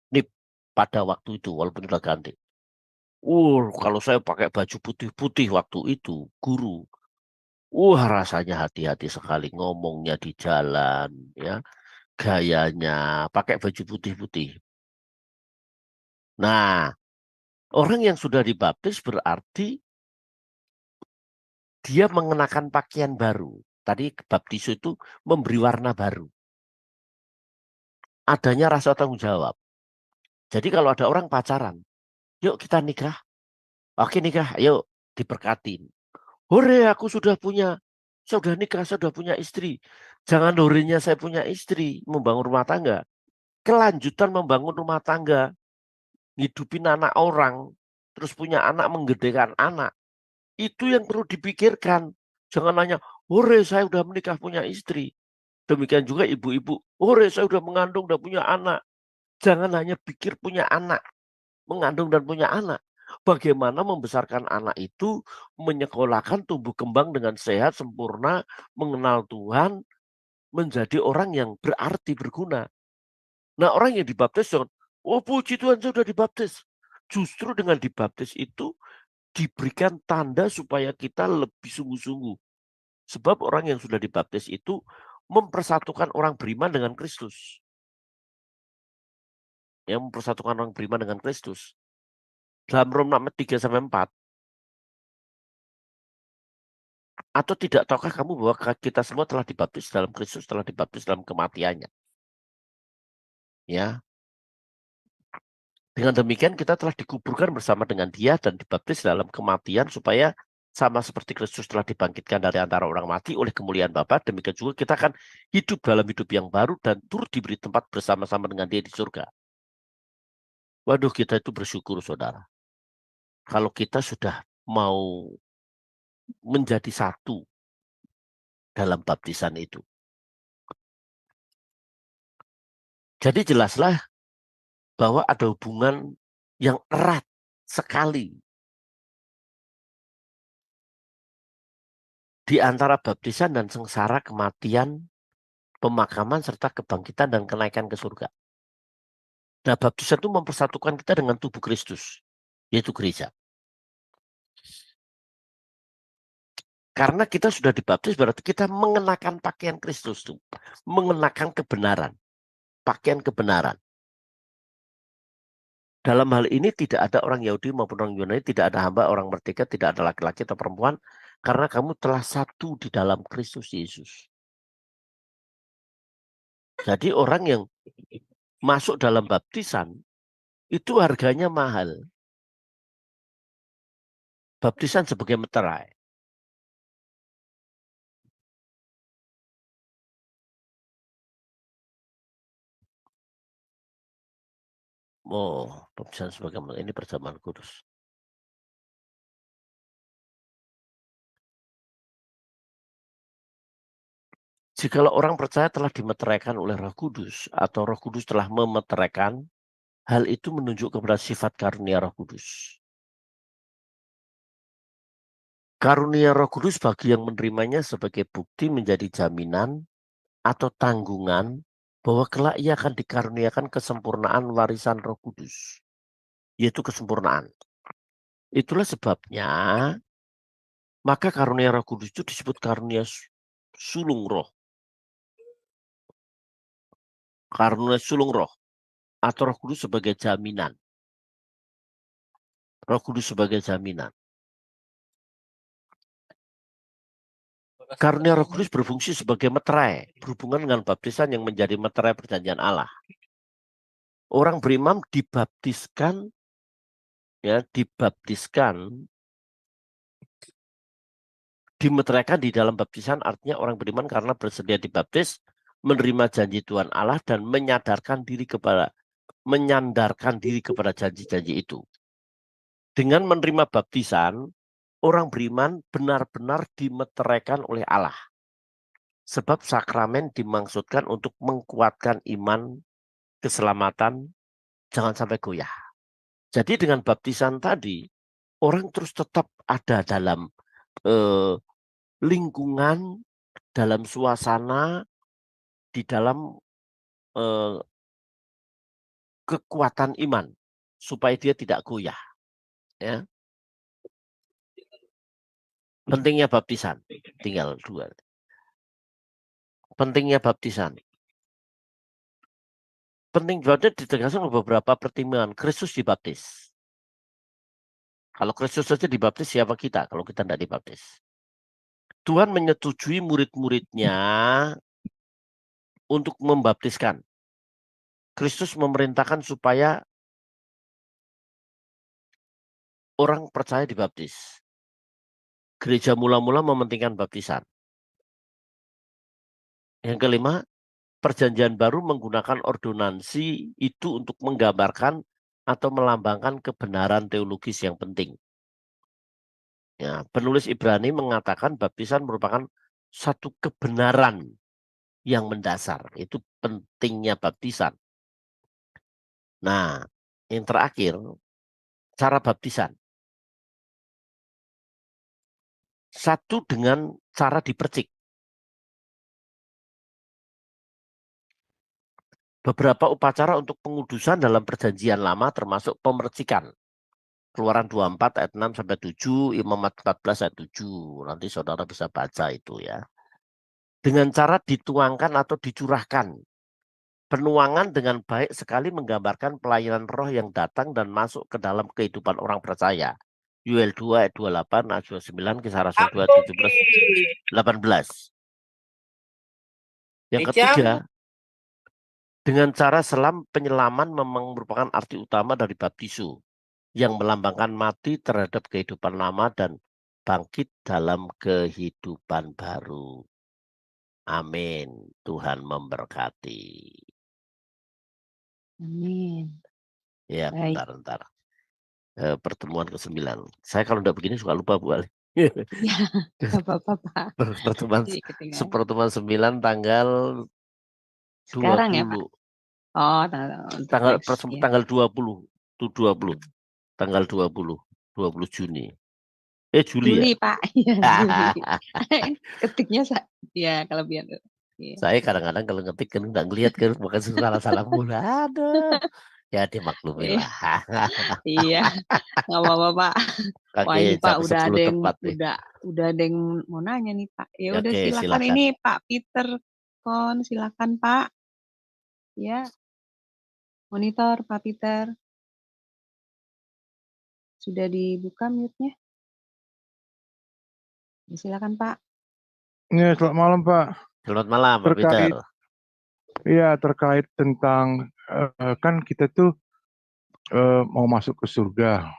ini pada waktu itu walaupun sudah ganti. Kalau saya pakai baju putih-putih waktu itu, guru, rasanya hati-hati sekali ngomongnya di jalan, ya, gayanya pakai baju putih-putih. Nah, orang yang sudah dibaptis berarti dia mengenakan pakaian baru. Tadi baptis itu memberi warna baru. Adanya rasa tanggung jawab. Jadi kalau ada orang pacaran, yuk kita nikah. Oke nikah, yuk diberkatin. Hore, aku sudah nikah, sudah punya istri. Jangan horenya saya punya istri, membangun rumah tangga. Kelanjutan membangun rumah tangga, hidupin anak orang, terus punya anak, menggedekan anak. Itu yang perlu dipikirkan. Jangan hanya, hore saya sudah menikah punya istri. Demikian juga ibu-ibu, hore saya sudah mengandung dan punya anak. Jangan hanya pikir punya anak, mengandung dan punya anak. Bagaimana membesarkan anak itu, menyekolahkan, tumbuh kembang dengan sehat, sempurna, mengenal Tuhan, menjadi orang yang berarti, berguna. Nah, orang yang dibaptis, oh puji Tuhan saya sudah dibaptis. Justru dengan dibaptis itu diberikan tanda supaya kita lebih sungguh-sungguh. Sebab orang yang sudah dibaptis itu mempersatukan orang beriman dengan Kristus. Yang mempersatukan orang beriman dengan Kristus. Dalam Roma 3-4, atau tidak tahukah kamu bahwa kita semua telah dibaptis dalam Kristus, telah dibaptis dalam kematiannya. Ya. Dengan demikian kita telah dikuburkan bersama dengan Dia dan dibaptis dalam kematian supaya sama seperti Kristus telah dibangkitkan dari antara orang mati oleh kemuliaan Bapa, demikian juga kita akan hidup dalam hidup yang baru dan turut diberi tempat bersama-sama dengan Dia di surga. Waduh, kita itu bersyukur, saudara. Kalau kita sudah mau menjadi satu dalam baptisan itu. Jadi jelaslah bahwa ada hubungan yang erat sekali di antara baptisan dan sengsara, kematian, pemakaman, serta kebangkitan dan kenaikan ke surga. Nah, baptisan itu mempersatukan kita dengan tubuh Kristus, yaitu gereja. Karena kita sudah dibaptis, berarti kita mengenakan pakaian Kristus itu, mengenakan kebenaran, pakaian kebenaran. Dalam hal ini tidak ada orang Yahudi maupun orang Yunani, tidak ada hamba, orang merdeka, tidak ada laki-laki atau perempuan, karena kamu telah satu di dalam Kristus Yesus. Jadi orang yang masuk dalam baptisan, itu harganya mahal. Baptisan sebagai meterai. Oh, baptisan sebagai meterai, ini perjamuan kudus. Jikalau orang percaya telah dimeteraikan oleh Roh Kudus, atau Roh Kudus telah memeteraikan, hal itu menunjuk kepada sifat karunia Roh Kudus. Karunia Roh Kudus bagi yang menerimanya sebagai bukti menjadi jaminan atau tanggungan bahwa kelak ia akan dikaruniakan kesempurnaan warisan Roh Kudus, yaitu kesempurnaan. Itulah sebabnya maka karunia Roh Kudus itu disebut karunia sulung roh. Karunia sulung roh atau Roh Kudus sebagai jaminan. Roh Kudus sebagai jaminan. Karunia Roh Kudus berfungsi sebagai meterai, berhubungan dengan baptisan yang menjadi meterai perjanjian Allah. Orang beriman dibaptiskan, dimeteraikan di dalam baptisan, artinya orang beriman karena bersedia dibaptis, menerima janji Tuhan Allah dan menyandarkan diri kepada janji-janji itu. Dengan menerima baptisan, orang beriman benar-benar dimeteraikan oleh Allah. Sebab sakramen dimaksudkan untuk mengkuatkan iman, keselamatan, jangan sampai goyah. Jadi dengan baptisan tadi, orang terus tetap ada dalam lingkungan, dalam suasana, di dalam kekuatan iman, supaya dia tidak goyah. Ya. Pentingnya baptisan, tinggal 2. Pentingnya baptisan. Penting banget ditegaskan beberapa pertimbangan. Kristus dibaptis. Kalau Kristus saja dibaptis, siapa kita kalau kita tidak dibaptis? Tuhan menyetujui murid-muridnya untuk membaptiskan. Kristus memerintahkan supaya orang percaya dibaptis. Gereja mula-mula mementingkan baptisan. Yang kelima, Perjanjian Baru menggunakan ordonansi itu untuk menggambarkan atau melambangkan kebenaran teologis yang penting. Ya, penulis Ibrani mengatakan baptisan merupakan satu kebenaran yang mendasar. Itu pentingnya baptisan. Nah, yang terakhir, cara baptisan. Satu dengan cara dipercik. Beberapa upacara untuk pengudusan dalam perjanjian lama termasuk pemercikan. Keluaran 24 ayat 6 sampai 7, Imamat 14 ayat 7. Nanti saudara bisa baca itu ya. Dengan cara dituangkan atau dicurahkan. Penuangan dengan baik sekali menggambarkan pelayanan roh yang datang dan masuk ke dalam kehidupan orang percaya. Yuel 2 ayat 28, ayat 29, Kisah Rasul 2 ayat 17, 18. Yang ketiga, dengan cara selam penyelaman memang merupakan arti utama dari baptisu yang melambangkan mati terhadap kehidupan lama dan bangkit dalam kehidupan baru. Amin. Tuhan memberkati. Amin. Ya, Baik. bentar. Pertemuan ke-9. Saya kalau tidak begini suka lupa, Bu Ali. Iya, nggak apa-apa, Pak. Pertemuan 9 tanggal Sekarang 20. ya, Pak? Oh, Tanggal 20. Itu 20. Tanggal 20 Juni. Juli Juli, ya? Pak. Iya, Juli. Ketiknya ya kalau biar. Ya. Saya kadang-kadang kalau ngetik kan nggak ngeliat kan, bukan salah-salah mulu. Aduh. Ya dimaklumi lah. Iya, nggak apa-apa, Pak. Wah, ini Pak Jam udah 10 ada yang tepat nih. udah ada yang mau nanya nih, Pak. Ya udah Oke, silakan. silakan. Ini Pak Peter Kon, silakan, Pak. Ya. Monitor Pak Peter. Sudah dibuka mute-nya? Ya, silakan, Pak. Ya, selamat malam, Pak. Selamat malam, Pak Peter. Iya, terkait tentang kan kita tuh mau masuk ke surga.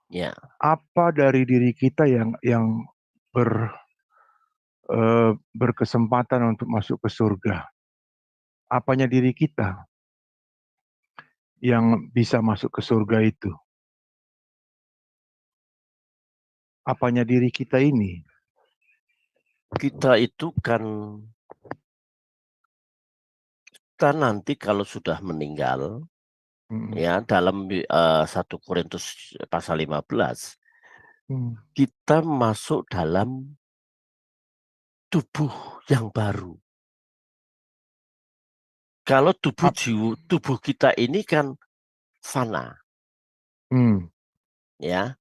Ya. Apa dari diri kita yang berkesempatan untuk masuk ke surga? Apanya diri kita yang bisa masuk ke surga itu? Apanya diri kita ini? Kita itu kan kita nanti kalau sudah meninggal, ya dalam 1 Korintus pasal 15, kita masuk dalam tubuh yang baru. Kalau tubuh kita ini kan fana, ya.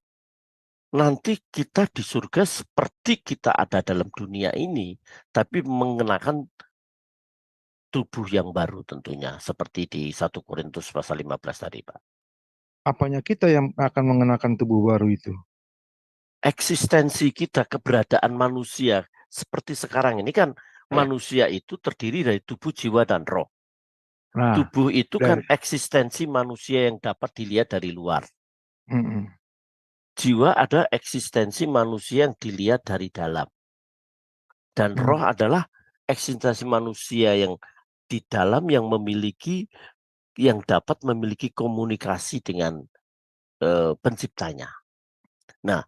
Nanti kita di surga seperti kita ada dalam dunia ini, tapi mengenakan tubuh yang baru tentunya, seperti di 1 Korintus pasal 15 tadi, Pak. Apanya kita yang akan mengenakan tubuh baru itu? Eksistensi kita, keberadaan manusia, seperti sekarang ini kan manusia itu terdiri dari tubuh, jiwa, dan roh. Nah, tubuh itu kan eksistensi manusia yang dapat dilihat dari luar. Jiwa ada eksistensi manusia yang dilihat dari dalam. Dan roh adalah eksistensi manusia yang di dalam yang dapat memiliki komunikasi dengan penciptanya. Nah,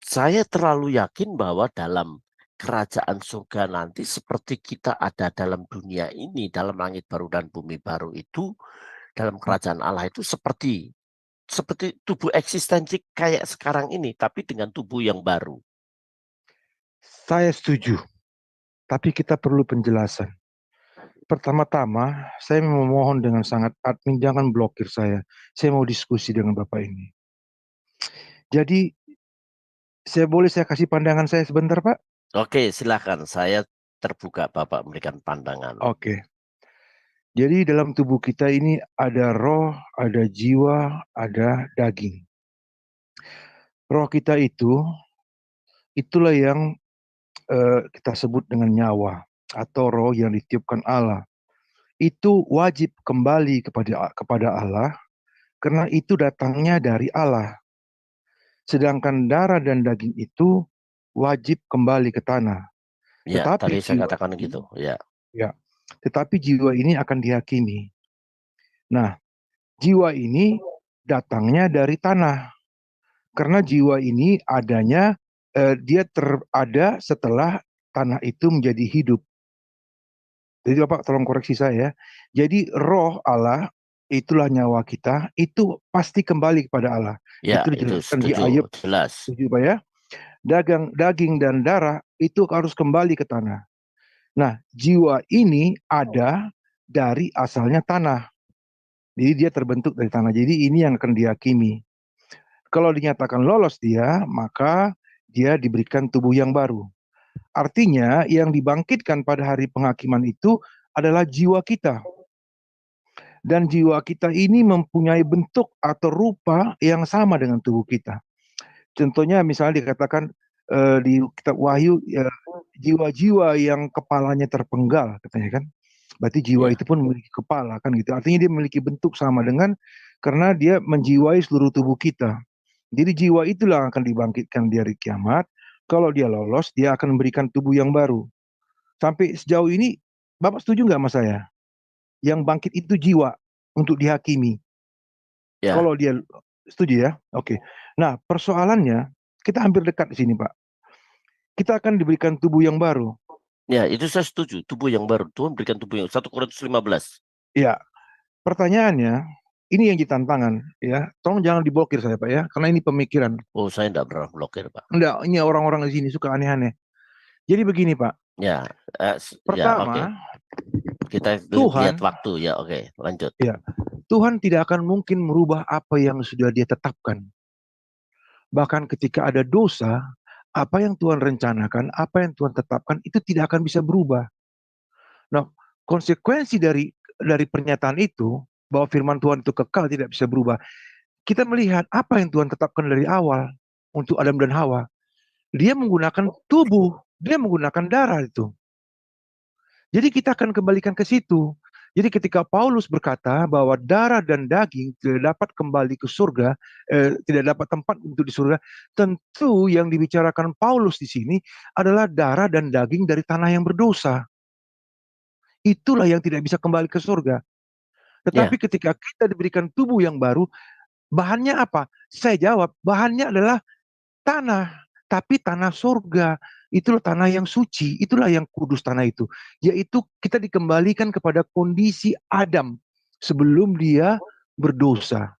saya terlalu yakin bahwa dalam kerajaan surga nanti seperti kita ada dalam dunia ini, dalam langit baru dan bumi baru itu, dalam kerajaan Allah itu seperti tubuh eksistensi kayak sekarang ini, tapi dengan tubuh yang baru. Saya setuju, tapi kita perlu penjelasan. Pertama-tama, saya memohon dengan sangat, admin jangan blokir saya. Saya mau diskusi dengan Bapak ini. Jadi, saya kasih pandangan saya sebentar, Pak? Oke, silakan. Saya terbuka Bapak memberikan pandangan. Oke. Jadi dalam tubuh kita ini ada roh, ada jiwa, ada daging. Roh kita itulah yang kita sebut dengan nyawa atau roh yang ditiupkan Allah. Itu wajib kembali kepada Allah karena itu datangnya dari Allah. Sedangkan darah dan daging itu wajib kembali ke tanah. Ya, Tetapi tadi saya jiwa katakan ini, gitu. Ya, tetapi jiwa ini akan dihakimi. Nah, jiwa ini datangnya dari tanah. Karena jiwa ini adanya, dia ada setelah tanah itu menjadi hidup. Jadi Bapak tolong koreksi saya. Jadi roh Allah, itulah nyawa kita, itu pasti kembali kepada Allah. ya Itu itu dijelaskan di setuju, ayat jelas. 7 Pak ya. Daging dan darah itu harus kembali ke tanah. Nah, jiwa ini ada dari asalnya tanah. Jadi dia terbentuk dari tanah. Jadi ini yang akan dihakimi. Kalau dinyatakan lolos dia, maka dia diberikan tubuh yang baru. Artinya yang dibangkitkan pada hari penghakiman itu adalah jiwa kita. Dan jiwa kita ini mempunyai bentuk atau rupa yang sama dengan tubuh kita. Contohnya misalnya dikatakan di kitab Wahyu, jiwa-jiwa yang kepalanya terpenggal, katanya kan. Berarti jiwa Ya. itu pun memiliki kepala kan gitu. Artinya dia memiliki bentuk sama dengan, karena dia menjiwai seluruh tubuh kita. Jadi jiwa itulah yang akan dibangkitkan di hari kiamat. Kalau dia lolos, dia akan memberikan tubuh yang baru. Sampai sejauh ini, Bapak setuju nggak sama saya? Yang bangkit itu jiwa untuk dihakimi. Ya. Kalau dia setuju ya, oke. Nah, persoalannya kita hampir dekat di sini, Pak. Kita akan diberikan tubuh yang baru. Ya, itu saya setuju. Tubuh yang baru. Tuhan berikan tubuh yang 1 Korintus 15. Ya, pertanyaannya, ini yang jadi tantangan ya. Tolong jangan diblokir saya, Pak ya, karena ini pemikiran. Oh, saya tidak pernah blokir, Pak. Enggak, ini orang-orang di sini suka aneh-aneh. Jadi begini, Pak. Ya, ya, oke. Pertama, Kita Tuhan, lihat waktu ya, oke, lanjut. ya, Tuhan tidak akan mungkin merubah apa yang sudah Dia tetapkan. Bahkan ketika ada dosa, apa yang Tuhan rencanakan, apa yang Tuhan tetapkan itu tidak akan bisa berubah. Nah, konsekuensi dari pernyataan itu bahwa firman Tuhan itu kekal tidak bisa berubah. Kita melihat apa yang Tuhan tetapkan dari awal untuk Adam dan Hawa. Dia menggunakan tubuh, dia menggunakan darah itu. Jadi kita akan kembalikan ke situ. Jadi ketika Paulus berkata bahwa darah dan daging tidak dapat kembali ke surga, tidak dapat tempat untuk di surga, tentu yang dibicarakan Paulus di sini adalah darah dan daging dari tanah yang berdosa. Itulah yang tidak bisa kembali ke surga. Tetapi ketika kita diberikan tubuh yang baru, bahannya apa? Saya jawab, bahannya adalah tanah, tapi tanah surga. Itulah tanah yang suci, itulah yang kudus tanah itu. Yaitu kita dikembalikan kepada kondisi Adam sebelum dia berdosa.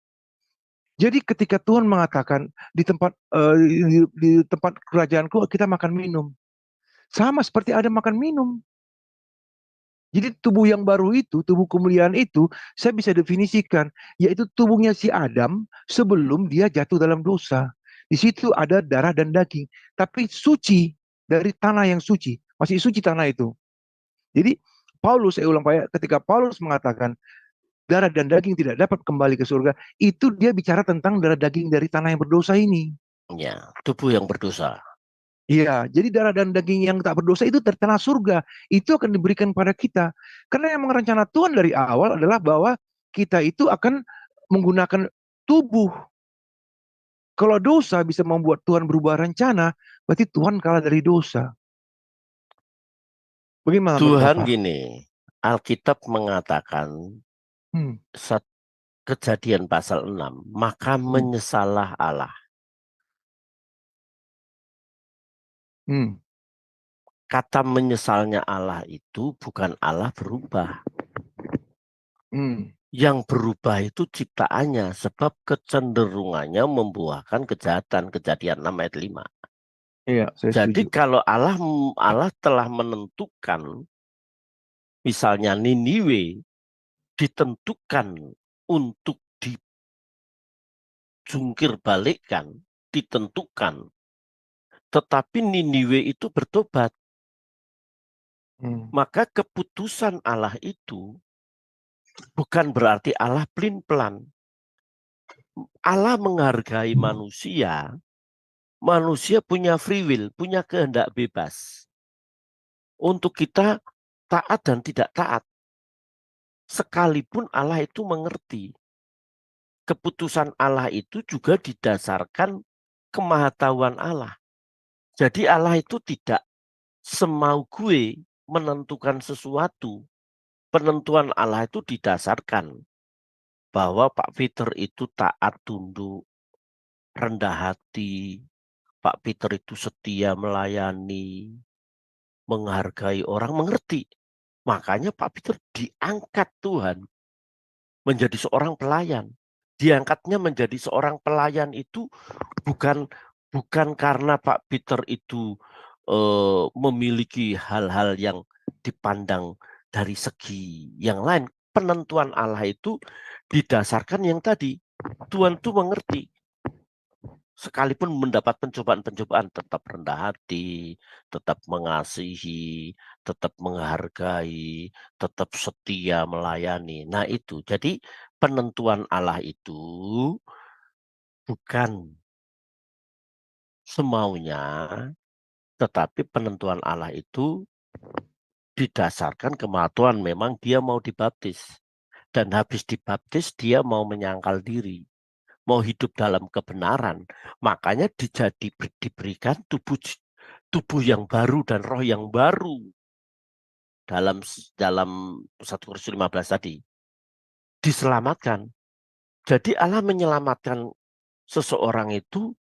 Jadi ketika Tuhan mengatakan di tempat kerajaanku kita makan minum, sama seperti Adam makan minum. Jadi tubuh yang baru itu, tubuh kemuliaan itu, saya bisa definisikan, yaitu tubuhnya si Adam sebelum dia jatuh dalam dosa. Di situ ada darah dan daging, tapi suci dari tanah yang suci, masih suci tanah itu. Jadi Paulus, saya ulang Pak ya, ketika Paulus mengatakan darah dan daging tidak dapat kembali ke surga, itu dia bicara tentang darah daging dari tanah yang berdosa ini. Ya, tubuh yang berdosa. Iya, jadi darah dan daging yang tak berdosa itu dari tanah surga. Itu akan diberikan pada kita. Karena yang rencana Tuhan dari awal adalah bahwa kita itu akan menggunakan tubuh. Kalau dosa bisa membuat Tuhan berubah rencana, berarti Tuhan kalah dari dosa. Bagaimana menurut Tuhan Bapak? gini, Alkitab mengatakan Kejadian pasal 6, maka menyesalah Allah. Kata menyesalnya Allah itu bukan Allah berubah. Yang berubah itu ciptaannya, sebab kecenderungannya membuahkan kejahatan. Kejadian 6 ayat 5. Iya, saya Jadi setuju. kalau Allah telah menentukan Misalnya Niniwe ditentukan untuk dijungkir balikkan, ditentukan. Tetapi Niniwe itu bertobat. Maka keputusan Allah itu bukan berarti Allah pelin-pelan. Allah menghargai manusia. Manusia punya free will, punya kehendak bebas. Untuk kita taat dan tidak taat. Sekalipun Allah itu mengerti. Keputusan Allah itu juga didasarkan kemahatauan Allah. Jadi Allah itu tidak semau gue menentukan sesuatu. Penentuan Allah itu didasarkan bahwa Pak Peter itu taat, tunduk, rendah hati. Pak Peter itu setia melayani, menghargai orang, mengerti. Makanya Pak Peter diangkat Tuhan menjadi seorang pelayan. Diangkatnya menjadi seorang pelayan itu bukan karena Pak Peter itu memiliki hal-hal yang dipandang dari segi yang lain. Penentuan Allah itu didasarkan yang tadi. Tuhan itu mengerti. Sekalipun mendapat pencobaan-pencobaan, tetap rendah hati, tetap mengasihi, tetap menghargai, tetap setia melayani. Nah itu, jadi penentuan Allah itu bukan semaunya, tetapi penentuan Allah itu didasarkan kematuan. Memang dia mau dibaptis. Dan habis dibaptis dia mau menyangkal diri. Mau hidup dalam kebenaran. Makanya diberikan tubuh yang baru dan roh yang baru. Dalam 1 Korintus 15 tadi. Diselamatkan. Jadi Allah menyelamatkan seseorang itu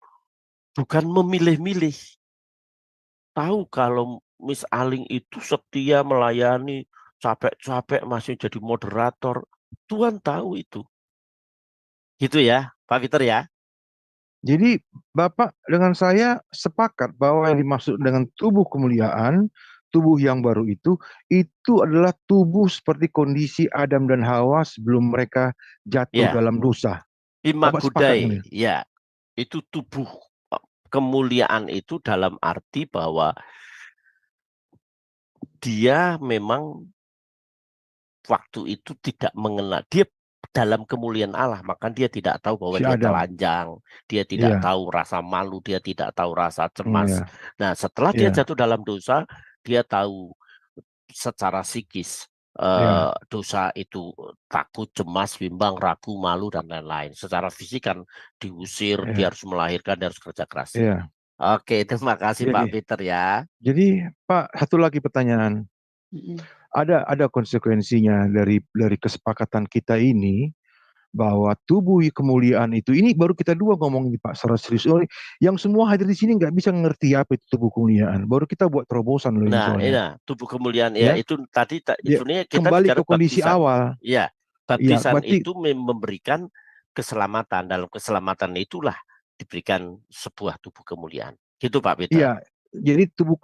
bukan memilih-milih. Tahu kalau Miss Aling itu setia melayani, capek-capek masih jadi moderator. Tuhan tahu itu. Gitu ya, Pak Peter ya. Jadi Bapak dengan saya sepakat bahwa yang dimaksud dengan tubuh kemuliaan, tubuh yang baru itu adalah tubuh seperti kondisi Adam dan Hawa sebelum mereka jatuh Ya. dalam dosa. Bapak sepakat dengan Imagudai, ya. Itu tubuh kemuliaan itu dalam arti bahwa dia memang waktu itu tidak mengenal, dia dalam kemuliaan Allah, maka dia tidak tahu bahwa si dia Adam. telanjang, dia tidak tahu rasa malu, dia tidak tahu rasa cemas. Nah, setelah dia jatuh dalam dosa, dia tahu secara psikis dosa itu takut, cemas, bimbang, ragu, malu, dan lain-lain. Secara fisik kan diusir, dia harus melahirkan, dia harus kerja keras. Oke, terima kasih Pak Peter ya. Jadi Pak, satu lagi pertanyaan. Ada konsekuensinya dari kesepakatan kita ini bahwa tubuh kemuliaan itu, ini baru kita dua ngomong ini Pak secara serius. Yang semua hadir di sini nggak bisa ngerti apa itu tubuh kemuliaan. Baru kita buat terobosan loh ini soalnya. Nah, tubuh kemuliaan ya itu tadi sebenarnya kita kembali bicara ke kondisi baptisan. awal. Ya, baptisan itu memberikan keselamatan. Dalam keselamatan itulah diberikan sebuah tubuh kemuliaan. Gitu Pak Peter. Iya, jadi tubuh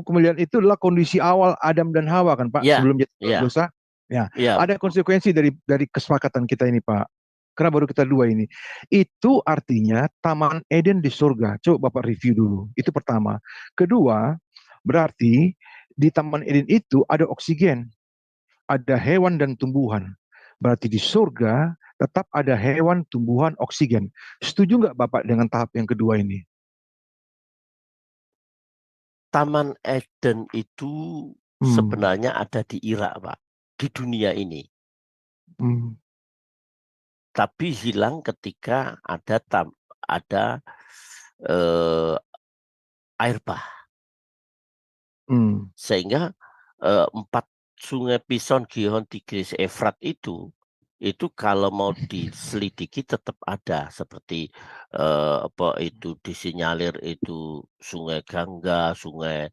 kemuliaan itu adalah kondisi awal Adam dan Hawa kan Pak, sebelum jatuh dosa. Ya, ada konsekuensi dari kesepakatan kita ini Pak. Karena baru kita dua ini. Itu artinya Taman Eden di surga. Coba Bapak review dulu. Itu pertama. Kedua, berarti di Taman Eden itu ada oksigen, ada hewan dan tumbuhan. Berarti di surga tetap ada hewan, tumbuhan, oksigen. Setuju nggak Bapak dengan tahap yang kedua ini? Taman Eden itu sebenarnya ada di Irak, Pak. Di dunia ini. Tapi hilang ketika ada air bah. Sehingga 4 sungai Pison, Gihon, Tigris, Efrat itu kalau mau diselidiki tetap ada, seperti itu disinyalir itu sungai Gangga, sungai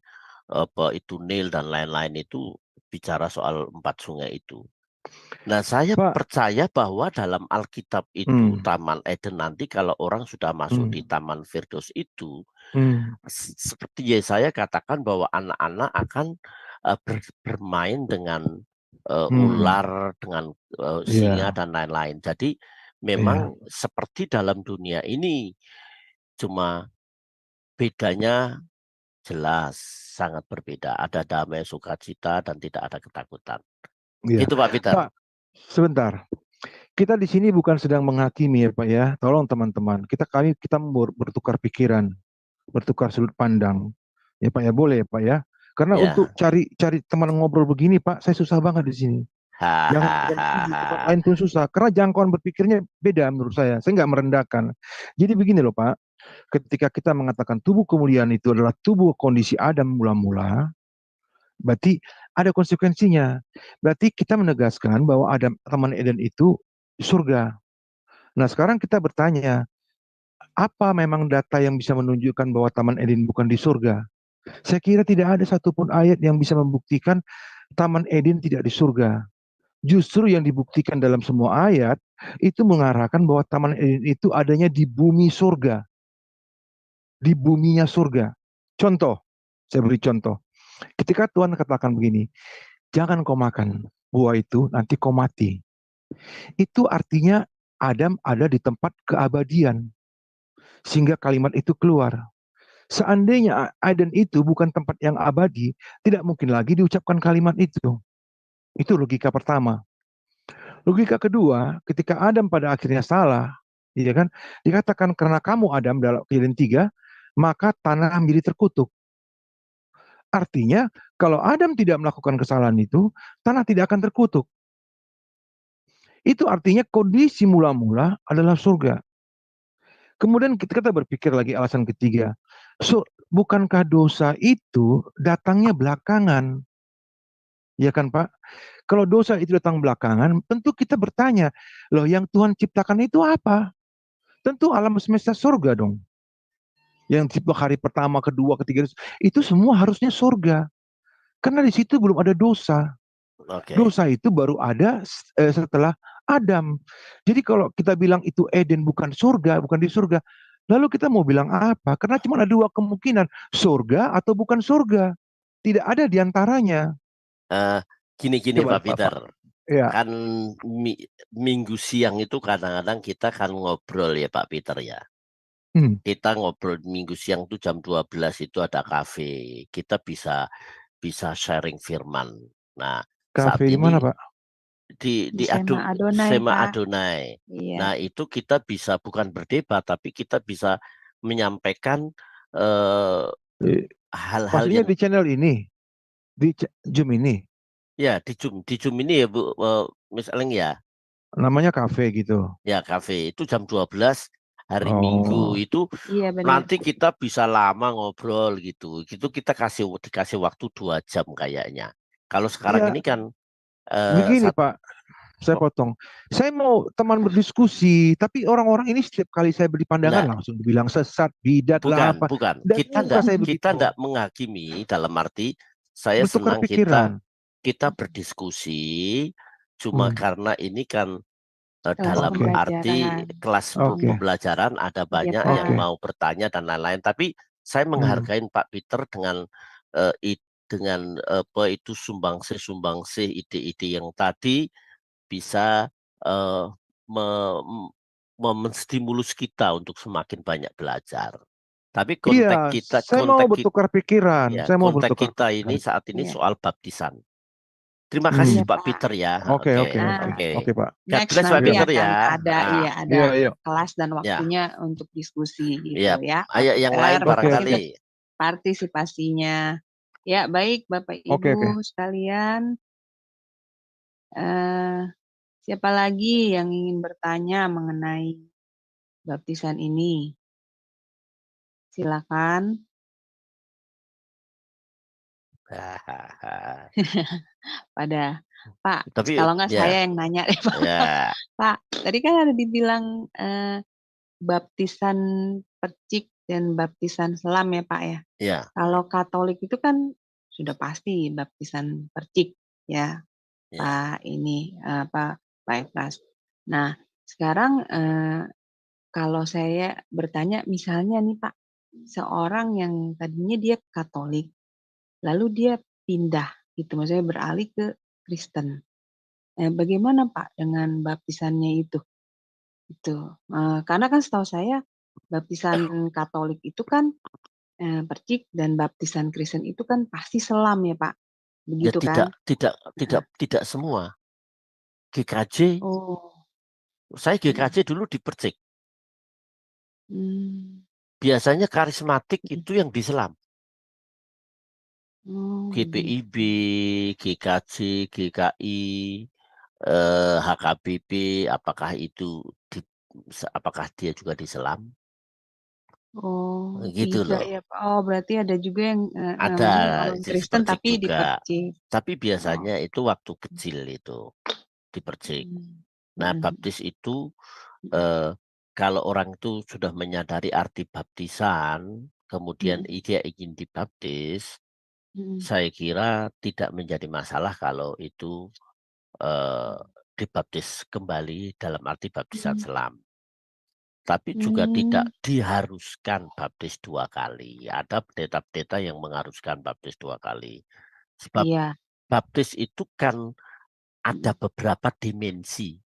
itu Nil dan lain-lain, itu bicara soal 4 sungai itu. Nah, saya percaya bahwa dalam Alkitab itu Taman Eden nanti kalau orang sudah masuk di Taman Firdaus itu, seperti Yesaya katakan bahwa anak-anak akan bermain dengan Hmm. ular, dengan singa Iya. dan lain-lain. Jadi Iya. memang seperti dalam dunia ini, cuma bedanya jelas sangat berbeda. Ada damai, sukacita, dan tidak ada ketakutan. Iya. Gitu Pak Peter. Pak, sebentar. Kita di sini bukan sedang menghakimi ya Pak ya. Tolong teman-teman. Kita bertukar pikiran, bertukar sudut pandang. Ya Pak ya, boleh ya Pak ya. Karena untuk Ya. cari teman ngobrol begini Pak, saya susah banget di sini. Jangan di tempat lain pun susah. Karena jangkauan berpikirnya beda menurut saya. Saya nggak merendahkan. Jadi begini loh Pak. Ketika kita mengatakan tubuh kemuliaan itu adalah tubuh kondisi Adam mula-mula, berarti ada konsekuensinya. Berarti kita menegaskan bahwa Adam, Taman Eden itu surga. Nah, sekarang kita bertanya, apa memang data yang bisa menunjukkan bahwa Taman Eden bukan di surga? Saya kira tidak ada satupun ayat yang bisa membuktikan Taman Eden tidak di surga. Justru yang dibuktikan dalam semua ayat itu mengarahkan bahwa Taman Eden itu adanya di bumi surga, di buminya surga. Contoh, saya beri contoh. Ketika Tuhan katakan begini, jangan kau makan buah itu, nanti kau mati. Itu artinya Adam ada di tempat keabadian, sehingga kalimat itu keluar. Seandainya Eden itu bukan tempat yang abadi, tidak mungkin lagi diucapkan kalimat itu. Itu logika pertama. Logika kedua, ketika Adam pada akhirnya salah, ya kan? Dikatakan karena kamu Adam dalam Kejadian 3, maka tanah menjadi terkutuk. Artinya, kalau Adam tidak melakukan kesalahan itu, tanah tidak akan terkutuk. Itu artinya kondisi mula-mula adalah surga. Kemudian kita berpikir lagi alasan ketiga. Bukankah dosa itu datangnya belakangan? Ya kan Pak? Kalau dosa itu datang belakangan, tentu kita bertanya, loh yang Tuhan ciptakan itu apa? Tentu alam semesta surga dong. Yang tipe hari pertama, kedua, ketiga, itu semua harusnya surga. Karena di situ belum ada dosa. Oke. Dosa itu baru ada setelah Adam. Jadi kalau kita bilang itu Eden bukan surga, bukan di surga, lalu kita mau bilang apa? Karena cuma ada dua kemungkinan, surga atau bukan surga. Tidak ada di antaranya. Gini Coba Pak Peter. Ya. Kan minggu siang itu kadang-kadang kita kan ngobrol ya Pak Peter ya. Kita ngobrol minggu siang itu jam 12 itu ada kafe. Kita bisa sharing firman. Nah, saat Kafe di mana ini Pak? Di Sema Adonai, Sema Pak. Adonai. Iya. Nah, itu kita bisa bukan berdebat, tapi kita bisa menyampaikan hal-hal Maksudnya yang di channel ini, di Zoom ini, ya di Zoom ini ya Bu, misalnya ya. namanya kafe gitu. Ya, kafe itu jam 12 hari Minggu Oh, itu Iya benar. nanti kita bisa lama ngobrol gitu. Gitu kita dikasih waktu 2 jam kayaknya. Kalau sekarang iya. ini kan Begini Pak, saya potong. Saya mau teman berdiskusi, tapi orang-orang ini setiap kali saya beri pandangan nah, langsung dibilang sesat, bidat lah apa. bukan. Dan muka saya Kita begitu. enggak menghakimi, dalam arti saya Bertukar senang pikiran. kita berdiskusi, cuma karena ini kan Kelas dalam arti pembelajaran. kelas Oke. pembelajaran ada Iya, banyak Pak. yang mau bertanya dan lain-lain. Tapi saya menghargai Pak Peter dengan apa itu sumbangsi ide-ide yang tadi bisa menstimulus kita untuk semakin banyak belajar. Tapi Iya, saya mau bertukar pikiran. ya, Saya mau konteks bertukar kita pikiran. ini saat ini Iya. soal baptisan. Terima Hmm. kasih Iya, Pak Pak. Peter ya. Oke. Oke. Pak. God Next bless Pak nanti Peter akan ya. ada ada Iya. kelas dan Ya. waktunya untuk diskusi gitu Iya. ya. Ayo yang lain barangkali. Partisipasinya. Ya, baik Bapak Ibu sekalian. Siapa lagi yang ingin bertanya mengenai baptisan ini? Silakan. Pada Pak, Tapi kalau nggak ya. saya yang nanya deh Pak. Ya. Pak, tadi kan ada dibilang baptisan percik dan baptisan selam ya Pak ya. Ya. Kalau Katolik itu kan sudah pasti baptisan percik ya. Pak ini Pak Efras. Nah, sekarang kalau saya bertanya misalnya nih Pak, seorang yang tadinya dia Katolik, lalu dia pindah gitu, maksudnya beralih ke Kristen. Bagaimana Pak dengan baptisannya itu? Itu, karena kan setahu saya baptisan Katolik itu kan, percik dan baptisan Kristen itu kan pasti selam ya Pak, Ya begitu kan? tidak semua. GKJ, Oh, saya mhm, GKJ dulu dipercik. mmm, Biasanya karismatik mhm, itu yang diselam. oh GPIB, gitu, GKJ, GKI, HKBP, apakah itu apakah dia juga diselam? oh Gitu 3 loh. ya Pak, oh berarti ada juga yang, Ada maksudnya orang Kristen dipercik tapi juga. dipercik, Tapi oh, biasanya itu waktu kecil itu dipercik. mhm, Nah, mhm baptis itu mhm, eh, kalau orang itu sudah menyadari arti baptisan, kemudian mhm dia ingin dibaptis, mhm saya kira tidak menjadi masalah kalau itu eh, dibaptis kembali dalam arti baptisan mhm, selam. Tapi juga mmm, tidak diharuskan baptis 2 kali. Ada pendeta-pendeta yang mengharuskan baptis 2 kali. Sebab iya, baptis itu kan ada mhm, beberapa dimensi.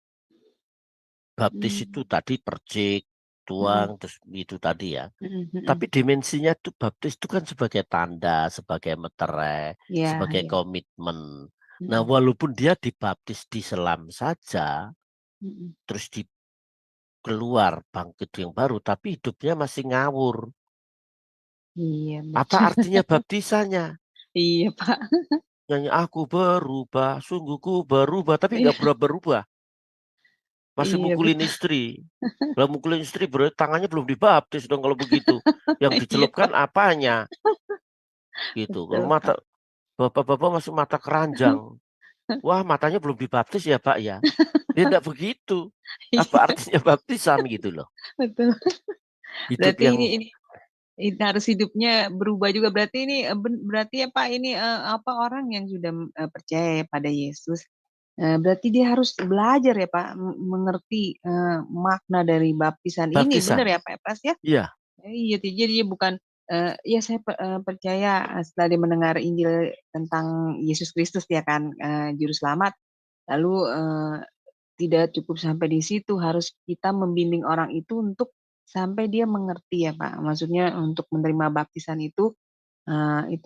Baptis itu mmm, tadi percik, mhm tuang, terus itu tadi ya. mhm Tapi mhm, dimensinya itu baptis itu kan sebagai tanda, sebagai meterai, iya sebagai iya, komitmen. Nah, mhm walaupun dia dibaptis di selam saja, mhm, terus di keluar bangkit yang baru, tapi hidupnya masih ngawur. iya Apa betul, artinya baptisannya? iya Pak, Nyanyi aku berubah, sungguh ku berubah, tapi nggak iya berubah-berubah. Masih iya mukulin betul, istri. Kalau mukulin istri berarti tangannya belum dibaptis dong kalau begitu. Yang iya dicelupkan Pak, apanya? Gitu. Kalau betul mata Pak, bapak-bapak masuk mata keranjang. Wah, matanya belum dibaptis ya, Pak ya. Ya enggak begitu. Apa iya artinya baptisan gitu loh. betul, Hidup berarti yang ini harus hidupnya berubah juga, berarti ini, berarti ya Pak ini, apa, orang yang sudah, percaya ya pada Yesus, berarti dia harus belajar ya Pak, mengerti, makna dari baptisan ini, bener baptisan. ya Pak ya, Pras ya? Iya, Iya, jadi dia bukan, ya saya percaya, setelah dia mendengar Injil tentang Yesus Kristus ya kan, juru selamat, lalu, tidak cukup sampai di situ, harus kita membimbing orang itu untuk sampai dia mengerti ya Pak, maksudnya untuk menerima baptisan itu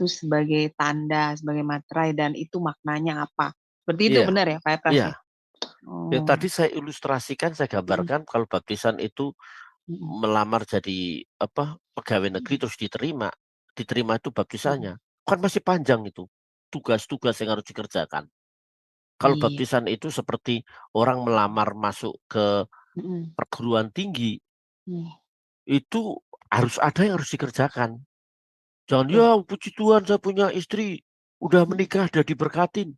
sebagai tanda, sebagai materai dan itu maknanya apa. Seperti itu iya, benar ya Pak ya, Pras ya? iya. Ya Oh, tadi saya ilustrasikan, saya mhm gambarkan kalau baptisan itu mhm melamar jadi apa pegawai negeri mhm terus diterima itu mhm. baptisannya kan masih panjang itu tugas-tugas yang harus dikerjakan. Kalau Iya, baptisan itu seperti orang melamar masuk ke mhm, perguruan tinggi, mmm, itu harus ada yang harus dikerjakan. Jangan betul, ya puji Tuhan saya punya istri udah mhm menikah udah diberkatin.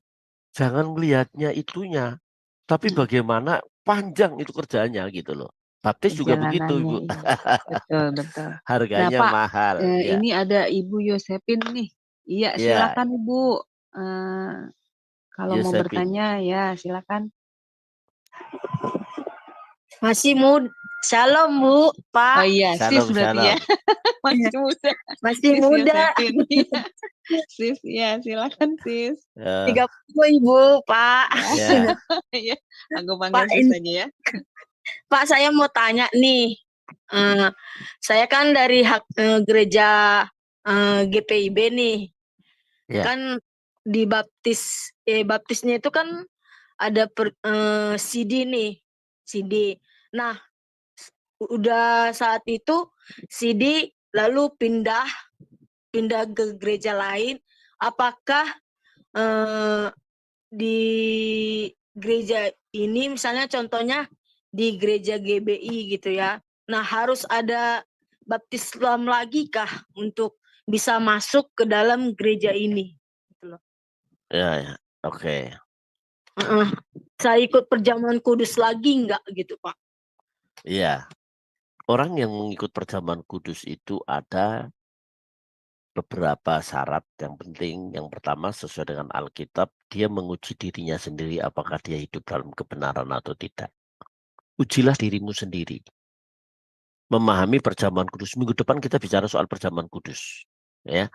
Jangan melihatnya itunya, tapi mhm, bagaimana panjang itu kerjanya gitu loh. Baptis juga begitu perjalanannya, Ibu. iya, betul betul. Nah Harganya Pak, mahal ya. ini ada Ibu Yosepin nih. Iya Ya, silakan Ibu, eee, kalau ya mau saya bertanya ya silakan. Masih muda. Shalom, Bu, Oh Pak. iya, sis Shalom, berarti ya? shalom. Masih muda, Masih sis muda. Yosepin, iya. Sis, iya silakan sis. Eh, 30 Ibu, Pak. ya, Iya, aku panggil Pak, sis aja ya. Pak, saya mau tanya nih. Eh, saya kan dari gereja GPIB nih. ya, Kan baptisnya itu kan ada CD nih. CD. Nah, udah saat itu CD lalu pindah ke gereja lain, apakah eh, di gereja ini misalnya contohnya di gereja GBI gitu ya. Nah, harus ada baptism lagi kah untuk bisa masuk ke dalam gereja ini? Gitu loh. ya, ya. Oke. Saya ikut perjamuan kudus lagi enggak gitu, Pak? Ya, orang yang mengikut perjamuan kudus itu ada beberapa syarat yang penting. Yang pertama, sesuai dengan Alkitab, dia menguji dirinya sendiri apakah dia hidup dalam kebenaran atau tidak. Ujilah dirimu sendiri. Memahami perjamuan kudus. Minggu depan kita bicara soal perjamuan kudus. Ya,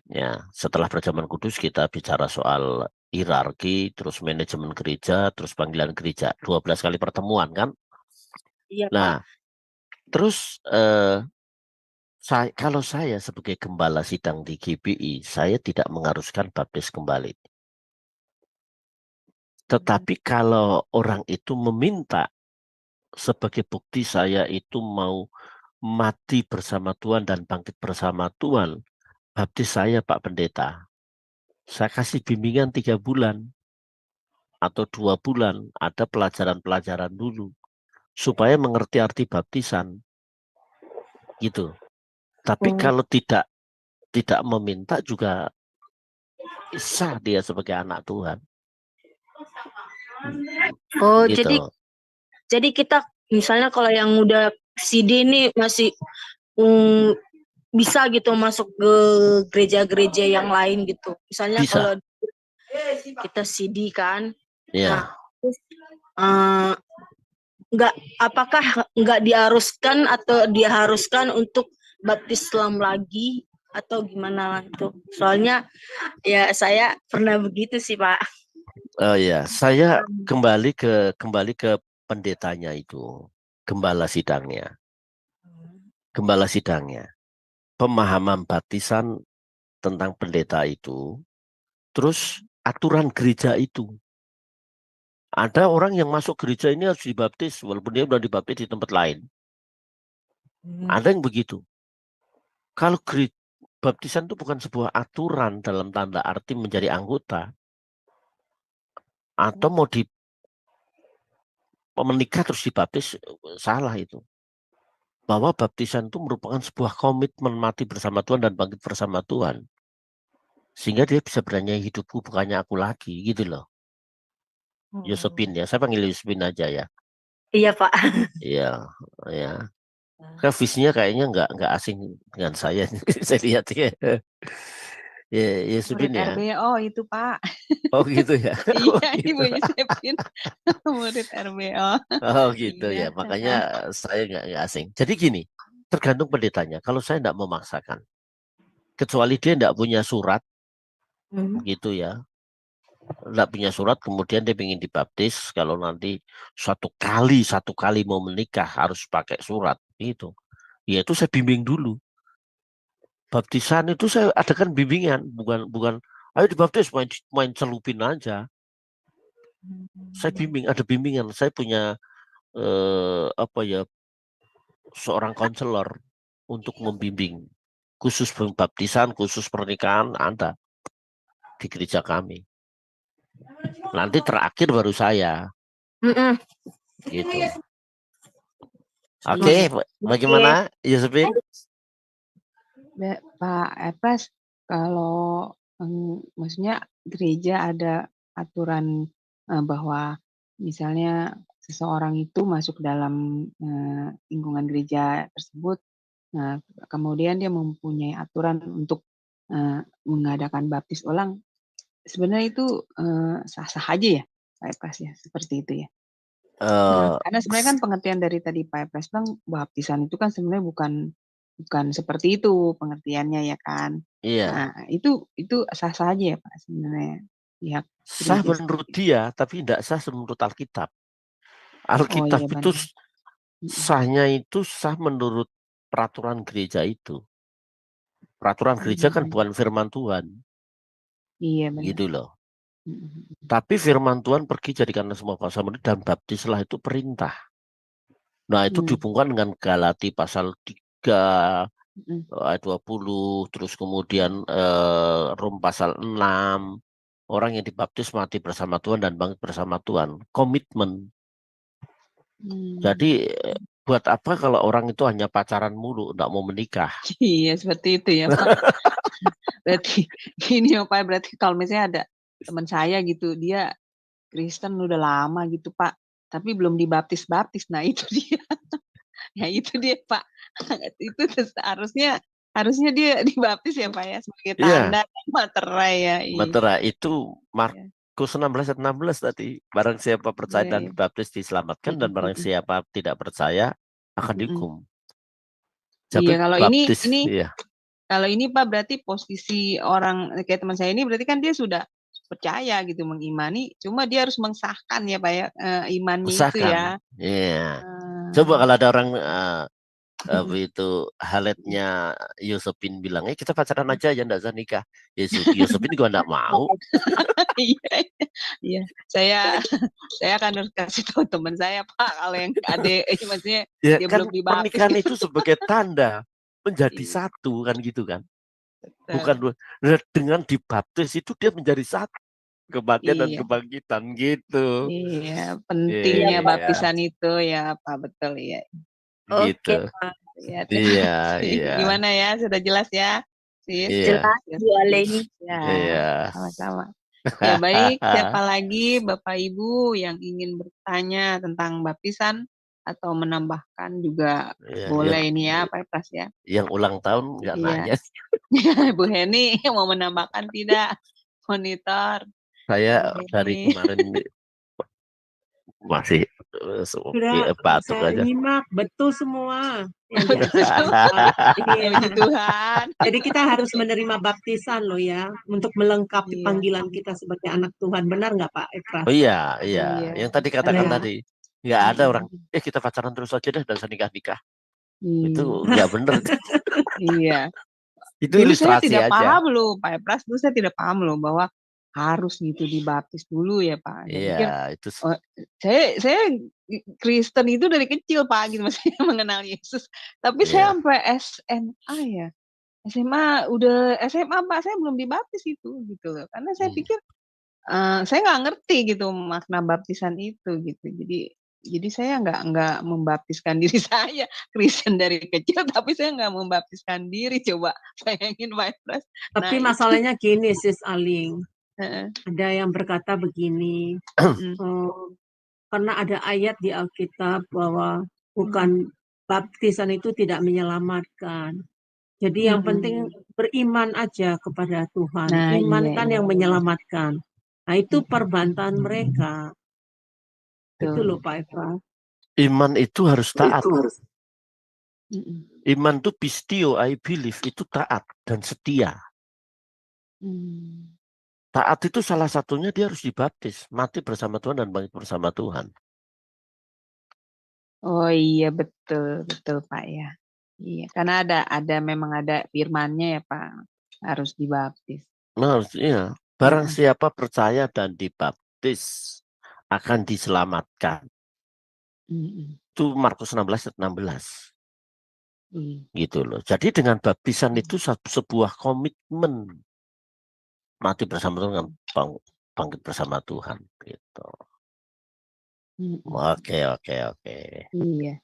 Ya, setelah perjamuan kudus kita bicara soal hierarki, terus manajemen gereja, terus panggilan gereja. 12 kali pertemuan kan? Iya, Pak. Nah, terus kalau saya sebagai gembala sidang di GBI, saya tidak mengharuskan baptis kembali. Tetapi kalau orang itu meminta sebagai bukti saya itu mau mati bersama Tuhan dan bangkit bersama Tuhan, baptis saya Pak Pendeta. Saya kasih bimbingan 3 bulan atau 2 bulan, ada pelajaran-pelajaran dulu supaya mengerti arti baptisan, gitu. Tapi kalau tidak meminta juga sah dia sebagai anak Tuhan. Oh, Gitu. jadi kita misalnya kalau yang udah CD ini masih bisa gitu masuk ke gereja-gereja yang lain gitu. Misalnya Bisa. kalau kita CD kan, Ya, terus apakah nggak diharuskan atau diharuskan untuk baptis Islam lagi atau gimana itu? Soalnya ya saya pernah begitu sih, Pak. oh ya, saya kembali ke pendetanya itu, gembala sidangnya. Gembala sidangnya. Pemahaman baptisan tentang pendeta itu, terus aturan gereja itu. Ada orang yang masuk gereja ini harus dibaptis, walaupun dia sudah dibaptis di tempat lain. Ada yang begitu. Kalau baptisan itu bukan sebuah aturan dalam tanda arti menjadi anggota, atau mau menikah terus dibaptis, salah itu. Bahwa baptisan itu merupakan sebuah komitmen mati bersama Tuhan dan bangkit bersama Tuhan. Sehingga dia bisa berani hidupku bukannya aku lagi, gitu loh. Yosepin ya, saya panggil Yosepin aja ya. Iya, Pak. Iya, ya. Kan visinya kayaknya nggak asing dengan saya. Saya lihat ya. Ya, Yosepin Murid ya. RBO itu, Pak. Oh gitu ya. Oh, Iya, gitu. Ibu Yusepin. Murid RBO. Oh gitu Iya. ya. Makanya saya nggak asing. Jadi gini, tergantung pendetanya. Kalau saya nggak memaksakan, kecuali dia nggak punya surat, gitu ya. Nggak punya surat, kemudian dia ingin dibaptis. Kalau nanti satu kali mau menikah harus pakai surat, gitu. Ya itu saya bimbing dulu. Baptisan itu saya adakan bimbingan, bukan ayo dibaptis main celupin aja. Saya bimbing, ada bimbingan. Saya punya seorang konselor untuk membimbing khusus baptisan, khusus pernikahan ada di gereja kami. Nanti terakhir baru saya, gitu. Oke, bagaimana, Yosepin? Pak Epes, kalau maksudnya gereja ada aturan bahwa misalnya seseorang itu masuk dalam lingkungan gereja tersebut, nah, kemudian dia mempunyai aturan untuk mengadakan baptis ulang, sebenarnya itu sah-sah aja ya, Pak Epes ya, seperti itu ya. Karena sebenarnya kan pengertian dari tadi Pak Epes bilang baptisan itu kan sebenarnya bukan seperti itu pengertiannya ya kan. Iya. Nah, itu sah-sah aja ya Pak sebenarnya pihak Sah gereja menurut seperti itu. dia, tapi tidak sah menurut Alkitab. Oh Alkitab iya itu benar. sahnya itu sah menurut peraturan gereja itu. Peraturan gereja kan bukan firman Tuhan. Iya benar. Gitu loh. Tapi firman Tuhan pergi jadikanlah semua bangsa menjadi dan baptislah itu perintah. Nah itu dihubungkan dengan Galati pasal 3 ayat 20, terus kemudian Rom pasal 6, orang yang dibaptis mati bersama Tuhan dan bangkit bersama Tuhan. Komitmen. Jadi buat apa kalau orang itu hanya pacaran mulu, enggak mau menikah? Iya seperti itu ya Pak. Berarti gini ya Pak, berarti kalau misalnya ada teman saya gitu, dia Kristen udah lama gitu Pak, tapi belum dibaptis-baptis. Nah itu dia. Ya itu dia Pak. Itu harusnya dia dibaptis ya Pak ya sebagai Iya, tanda materai ya. Matera itu Markus 16 ayat 16 tadi. Barang siapa percaya dan Iya. dibaptis diselamatkan dan barang siapa tidak percaya akan dihukum. Iya Tapi kalau baptis, ini iya. Kalau ini Pak berarti posisi orang kayak teman saya ini berarti kan dia sudah percaya gitu, mengimani, cuma dia harus mengesahkan ya Pak ya, imannya itu ya. Usahakan. Iya. Coba kalau ada orang apa itu Haletnya Yusupin bilang, kita pacaran aja ya enggak usah nikah. Yusupin juga enggak mau. Iya, iya. Saya akan harus kasih tahu teman saya Pak kalau yang adek maksudnya Ya dia kan belum dibaptis pernikahan gitu. itu sebagai tanda menjadi Iya. satu kan gitu kan. Betul. Bukan dengan dibaptis itu dia menjadi satu, kematian dan Iya. kebangkitan gitu. Iya, pentingnya Iya. baptisan itu ya Pak, betul ya. Oke, Gitu. Pak. Ya, terima Iya, kasih. iya. Gimana ya? Sudah jelas ya? Sis? Iya. Jelas, Bu Aleni. Ya, Iya. sama-sama. Ya baik, siapa lagi Bapak Ibu yang ingin bertanya tentang baptisan atau menambahkan juga Iya, boleh ini ya Pak Pras ya. yang ulang tahun nggak Iya. nanya. Bu Heni mau menambahkan tidak? Monitor. Saya Bu dari Heni. kemarin masih Sudah batuk saya aja. nyimak betul semua yang Betul. diajarkan. Iya. Puji Tuhan. Jadi kita harus menerima baptisan loh ya, untuk melengkapi Iya. panggilan kita sebagai anak Tuhan. Benar nggak Pak Efra? Oh iya, iya. Iya. Yang tadi katakan Iya. tadi, nggak ada orang, kita pacaran terus aja deh dan nikah. Itu Iya. nggak bener. Iya. Itu Dulu saya ilustrasi tidak aja. paham loh Pak Pras, dulu saya tidak paham loh bahwa harus gitu dibaptis dulu ya Pak. Saya pikir, Iya, itu oh, saya Kristen itu dari kecil Pak, gitu maksudnya mengenal Yesus. Tapi saya Iya. sampai SMA ya, SMA Pak, saya belum dibaptis itu gitu loh. Karena saya pikir saya nggak ngerti gitu makna baptisan itu gitu. Jadi saya nggak membaptiskan diri saya, Kristen dari kecil, tapi saya nggak membaptiskan diri. Coba bayangin Pak Pras. Tapi Nah, masalahnya gini Sis Aling, Heeh. ada yang berkata begini, karena ada ayat di Alkitab bahwa bukan baptisan itu tidak menyelamatkan. Jadi yang penting beriman aja kepada Tuhan. Nah, Iman iya, kan iya. yang menyelamatkan. Nah itu perbantahan mereka. Itu loh Pak Efra. Iman itu harus taat. Mm-mm. Iman itu pistio, I believe, itu taat dan setia. Taat itu salah satunya dia harus dibaptis, mati bersama Tuhan dan bangkit bersama Tuhan. Oh iya betul Pak ya. Iya, karena memang ada firman-nya ya Pak, harus dibaptis. Nah, iya. Barang siapa percaya dan dibaptis akan diselamatkan. Itu Markus 16 ayat 16. Gitu loh. Jadi dengan baptisan itu sebuah komitmen mati bersama Tuhan, bangkit bersama Tuhan gitu. Oke. Iya.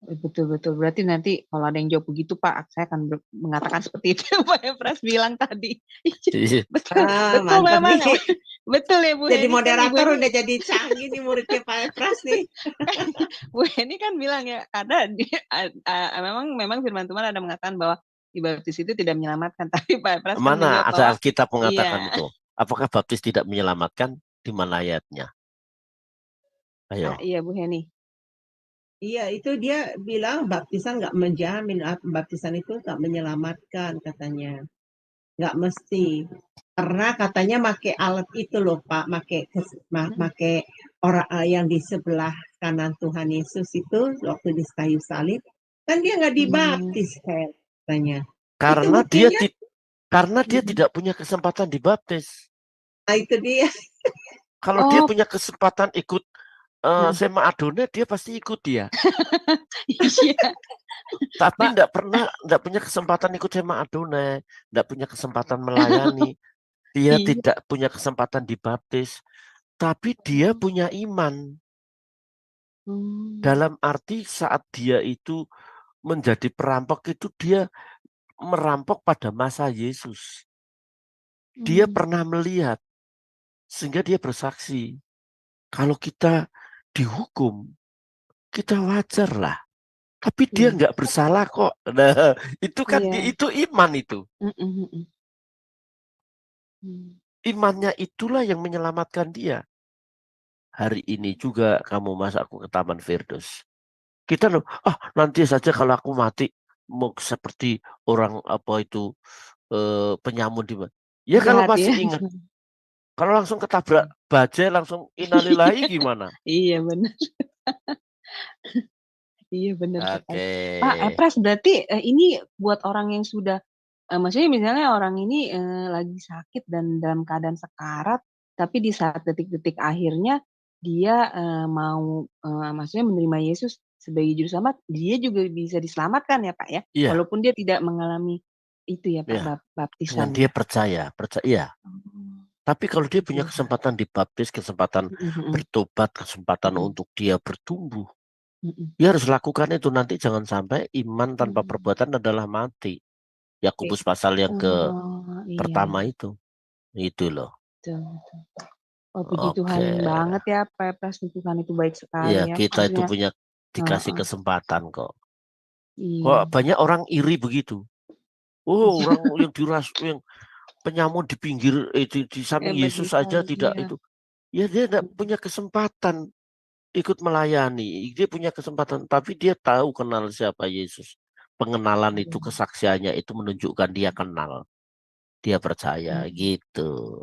Betul. Berarti nanti kalau ada yang jawab begitu Pak, saya akan mengatakan seperti itu Pak Pras bilang tadi. Betul memang. Nih. Betul ya Bu Jadi Heni. moderator kan, udah jadi canggih nih muridnya Pak Efras nih. Bu Heni kan bilang ya, karena memang firman Tuhan ada mengatakan bahwa dibaptis itu tidak menyelamatkan. Tapi Pak Pras kan Mana menjawab ada bahwa Alkitab mengatakan itu? Apakah baptis tidak menyelamatkan? Di mana ayatnya? Ayo. Iya Bu Heni. Iya, itu dia bilang baptisan nggak menjamin, baptisan itu nggak menyelamatkan katanya. Nggak mesti. Karena katanya pakai alat itu loh Pak, pakai orang yang di sebelah kanan Tuhan Yesus itu waktu di kayu salib, kan dia nggak dibaptis katanya. Karena dia tidak punya kesempatan dibaptis. Nah, itu dia. Kalau dia punya kesempatan ikut Sema Adonai, dia pasti ikut dia. Iya. Tapi tidak punya kesempatan ikut Sema Adonai, tidak punya kesempatan melayani, dia tidak punya kesempatan dibaptis. Tapi dia punya iman. Dalam arti saat dia itu menjadi perampok itu dia merampok pada masa Yesus. Dia pernah melihat sehingga dia bersaksi. Kalau kita dihukum, kita wajar lah. Tapi dia nggak bersalah kok. Nah, itu kan itu iman itu. Imannya itulah yang menyelamatkan dia. Hari ini juga kamu masuk aku ke Taman Firdaus. Kita loh, nanti saja kalau aku mati, mau seperti orang apa itu penyamun di ya kalau Jahat masih ya. ingat, kalau langsung ketabrak bajai langsung innalillahi gimana? Iya benar. Iya benar sekali. Pak Oke. Epras berarti ini buat orang yang sudah maksudnya misalnya orang ini lagi sakit dan dalam keadaan sekarat, tapi di saat detik-detik akhirnya dia mau maksudnya menerima Yesus sebagai juru selamat, dia juga bisa diselamatkan ya Pak ya, Iya, walaupun dia tidak mengalami itu ya Pak iya. Dengan baptisan dia ya. percaya, iya. Oh, Tapi kalau dia punya iya Pak. kesempatan dibaptis, kesempatan Mm-mm, bertobat, kesempatan mm-mm, untuk dia bertumbuh, mm-mm, dia harus lakukan itu. Nanti jangan sampai iman tanpa mm-mm. perbuatan adalah mati. Oke. Yakobus pasal yang ke Oh iya, pertama itu loh. betul, betul. Oh, puji Oke. Tuhan banget ya, Pak Epras. Tuhan itu baik Iya, sekali ya. kita itu Maksudnya, punya dikasih heeh, kesempatan kok. Kok iya, banyak orang iri begitu. Oh, orang yang yang penyamun di pinggir di samping hebat Yesus saja sekali. tidak Iya. itu. Ya dia tidak punya kesempatan ikut melayani. Dia punya kesempatan, tapi dia tahu kenal siapa Yesus. Pengenalan itu, kesaksiannya itu menunjukkan dia kenal. Dia percaya gitu.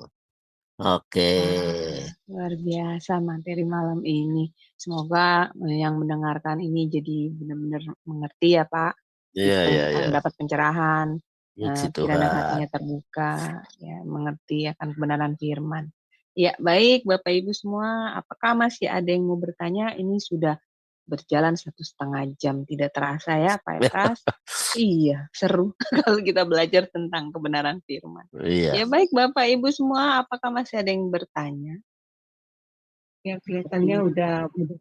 Oke. Wah, luar biasa materi malam ini. Semoga yang mendengarkan ini jadi benar-benar mengerti ya, Pak. Iya, iya, iya. Dapat pencerahan, Puji pikiran dan Tuhan. hatinya terbuka, ya mengerti akan kebenaran firman. Ya, baik Bapak Ibu semua, apakah masih ada yang mau bertanya? Ini sudah berjalan 1,5 jam, tidak terasa ya Pak Epras. Iya, seru kalau kita belajar tentang kebenaran firman. Iya. Ya baik Bapak Ibu semua, apakah masih ada yang bertanya? Ya kelihatannya udah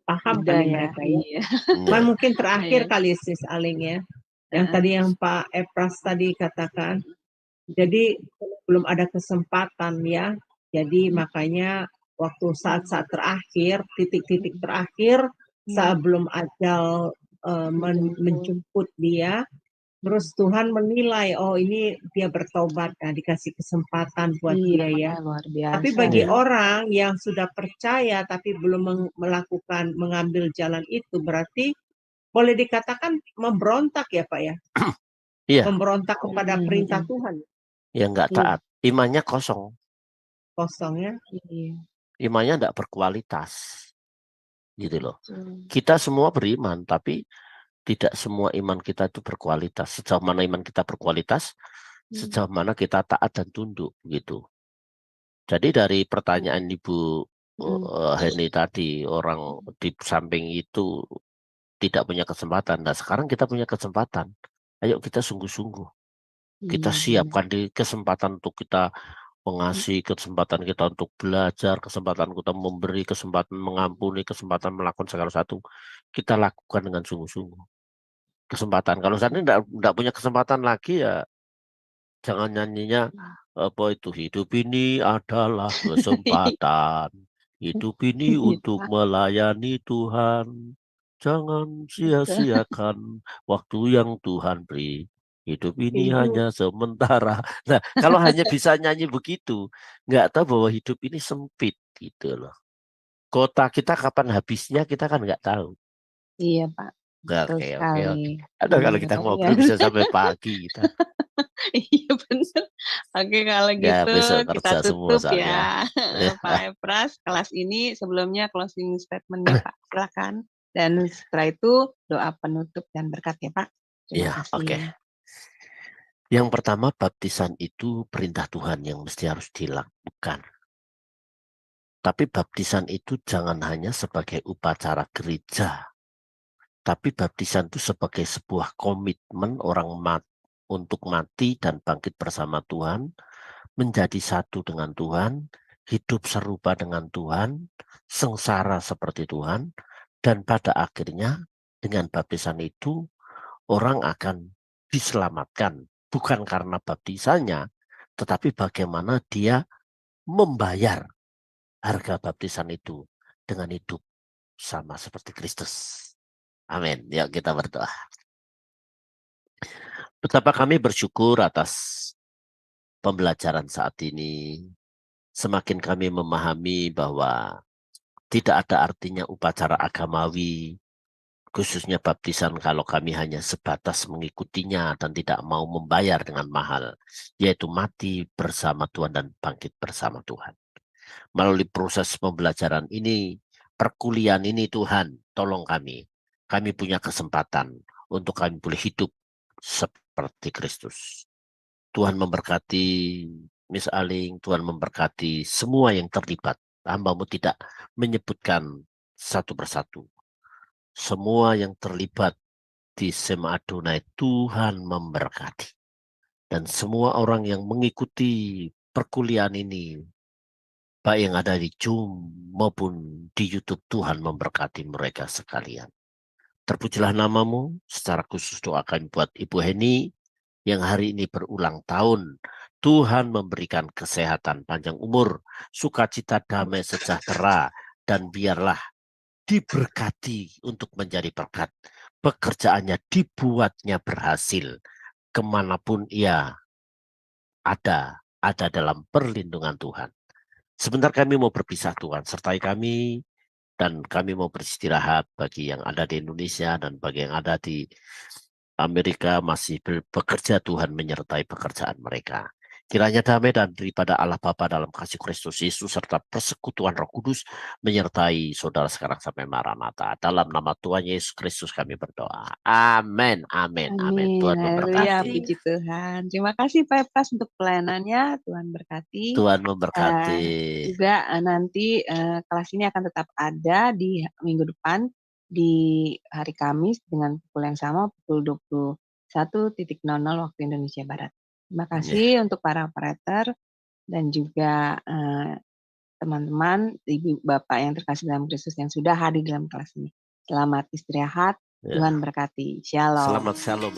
paham Udah kali ya, mereka ya. iya. Cuman Iya. mungkin terakhir Iya. kali Sis Aling ya. Yang Heeh. tadi yang Pak Epras tadi katakan. Jadi belum ada kesempatan ya. Jadi makanya waktu saat-saat terakhir, titik-titik terakhir sebelum ajal menjemput dia, terus Tuhan menilai, oh ini dia bertobat, nah dikasih kesempatan buat Iya, dia ya. luar Tapi biasa bagi ya. orang yang sudah percaya tapi belum mengambil jalan itu, berarti boleh dikatakan memberontak ya Pak ya? Iya. Memberontak kepada perintah Tuhan, Yang nggak Iya. taat. Imannya kosong. kosongnya. Iya. Imannya nggak berkualitas. Gitu loh. Betul. Kita semua beriman, tapi tidak semua iman kita itu berkualitas. Sejauh mana iman kita berkualitas, sejauh mana kita taat dan tunduk gitu. Jadi dari pertanyaan Ibu Heni tadi, orang di samping itu tidak punya kesempatan. Nah sekarang kita punya kesempatan. Ayo kita sungguh-sungguh. Kita Iya, benar. siapkan di kesempatan untuk kita mengasihi, kesempatan kita untuk belajar, kesempatan kita memberi, kesempatan mengampuni, kesempatan melakukan segala satu. Kita lakukan dengan sungguh-sungguh. Kesempatan. Kalau saya tidak punya kesempatan lagi ya jangan nyanyinya apa itu, hidup ini adalah kesempatan. Hidup ini Iya, untuk Pak. melayani Tuhan. Jangan Betul. sia-siakan waktu yang Tuhan beri. Hidup ini Hidup. hanya sementara. Nah, kalau hanya bisa nyanyi begitu, nggak tahu bahwa hidup ini sempit gitu loh. Kota kita kapan habisnya kita kan nggak tahu. Iya, Pak. Betul Oke, oke, oke. sekali. Ada kalau Iya, kita iya. ngobrol bisa sampai pagi kita. Iya benar. Oke kalau Ya, gitu besok kita kerja semua tutup soalnya. ya Pak Epras kelas ini. Sebelumnya closing statementnya Pak, silakan. Dan setelah itu doa penutup dan berkat ya Pak. Terima Ya, kasih. oke. Yang pertama, baptisan itu perintah Tuhan yang mesti harus dilakukan. Tapi baptisan itu jangan hanya sebagai upacara gereja. Tapi baptisan itu sebagai sebuah komitmen orang untuk mati dan bangkit bersama Tuhan, menjadi satu dengan Tuhan, hidup serupa dengan Tuhan, sengsara seperti Tuhan, dan pada akhirnya dengan baptisan itu orang akan diselamatkan. Bukan karena baptisannya, tetapi bagaimana dia membayar harga baptisan itu dengan hidup sama seperti Kristus. Amin. Ya, kita berdoa. Betapa kami bersyukur atas pembelajaran saat ini. Semakin kami memahami bahwa tidak ada artinya upacara agamawi khususnya baptisan kalau kami hanya sebatas mengikutinya dan tidak mau membayar dengan mahal, yaitu mati bersama Tuhan dan bangkit bersama Tuhan. Melalui proses pembelajaran ini, perkuliahan ini Tuhan, tolong kami. Kami punya kesempatan untuk kami boleh hidup seperti Kristus. Tuhan memberkati Miss Aling, Tuhan memberkati semua yang terlibat. Hamba-Mu tidak menyebutkan satu persatu. Semua yang terlibat di Sema Adonai, Tuhan memberkati. Dan semua orang yang mengikuti perkuliahan ini, baik yang ada di Zoom maupun di YouTube, Tuhan memberkati mereka sekalian. Terpujilah nama-Mu, secara khusus doa kami buat Ibu Heni yang hari ini berulang tahun. Tuhan memberikan kesehatan, panjang umur, sukacita, damai, sejahtera, dan biarlah diberkati untuk menjadi berkat. Pekerjaannya dibuatnya berhasil. Kemanapun ia ada dalam perlindungan Tuhan. Sebentar kami mau berpisah Tuhan, sertai kami, dan kami mau beristirahat bagi yang ada di Indonesia dan bagi yang ada di Amerika masih bekerja, Tuhan menyertai pekerjaan mereka. Kiranya damai dan daripada Allah Bapa dalam kasih Kristus Yesus serta persekutuan Roh Kudus menyertai saudara sekarang sampai Maranatha. Dalam nama Tuhan Yesus Kristus kami berdoa. Amin, amin, amin. Tuhan Haleluya, memberkati. puji Tuhan. Terima kasih Pak Epras untuk pelayanannya. Tuhan berkati. Tuhan memberkati. Juga nanti kelas ini akan tetap ada di minggu depan di hari Kamis dengan pukul yang sama, pukul 21.00 waktu Indonesia Barat. Terima kasih untuk para operator dan juga teman-teman, ibu bapak yang terkasih dalam Kristus yang sudah hadir dalam kelas ini. Selamat istirahat, Tuhan berkati. Shalom. Selamat shalom.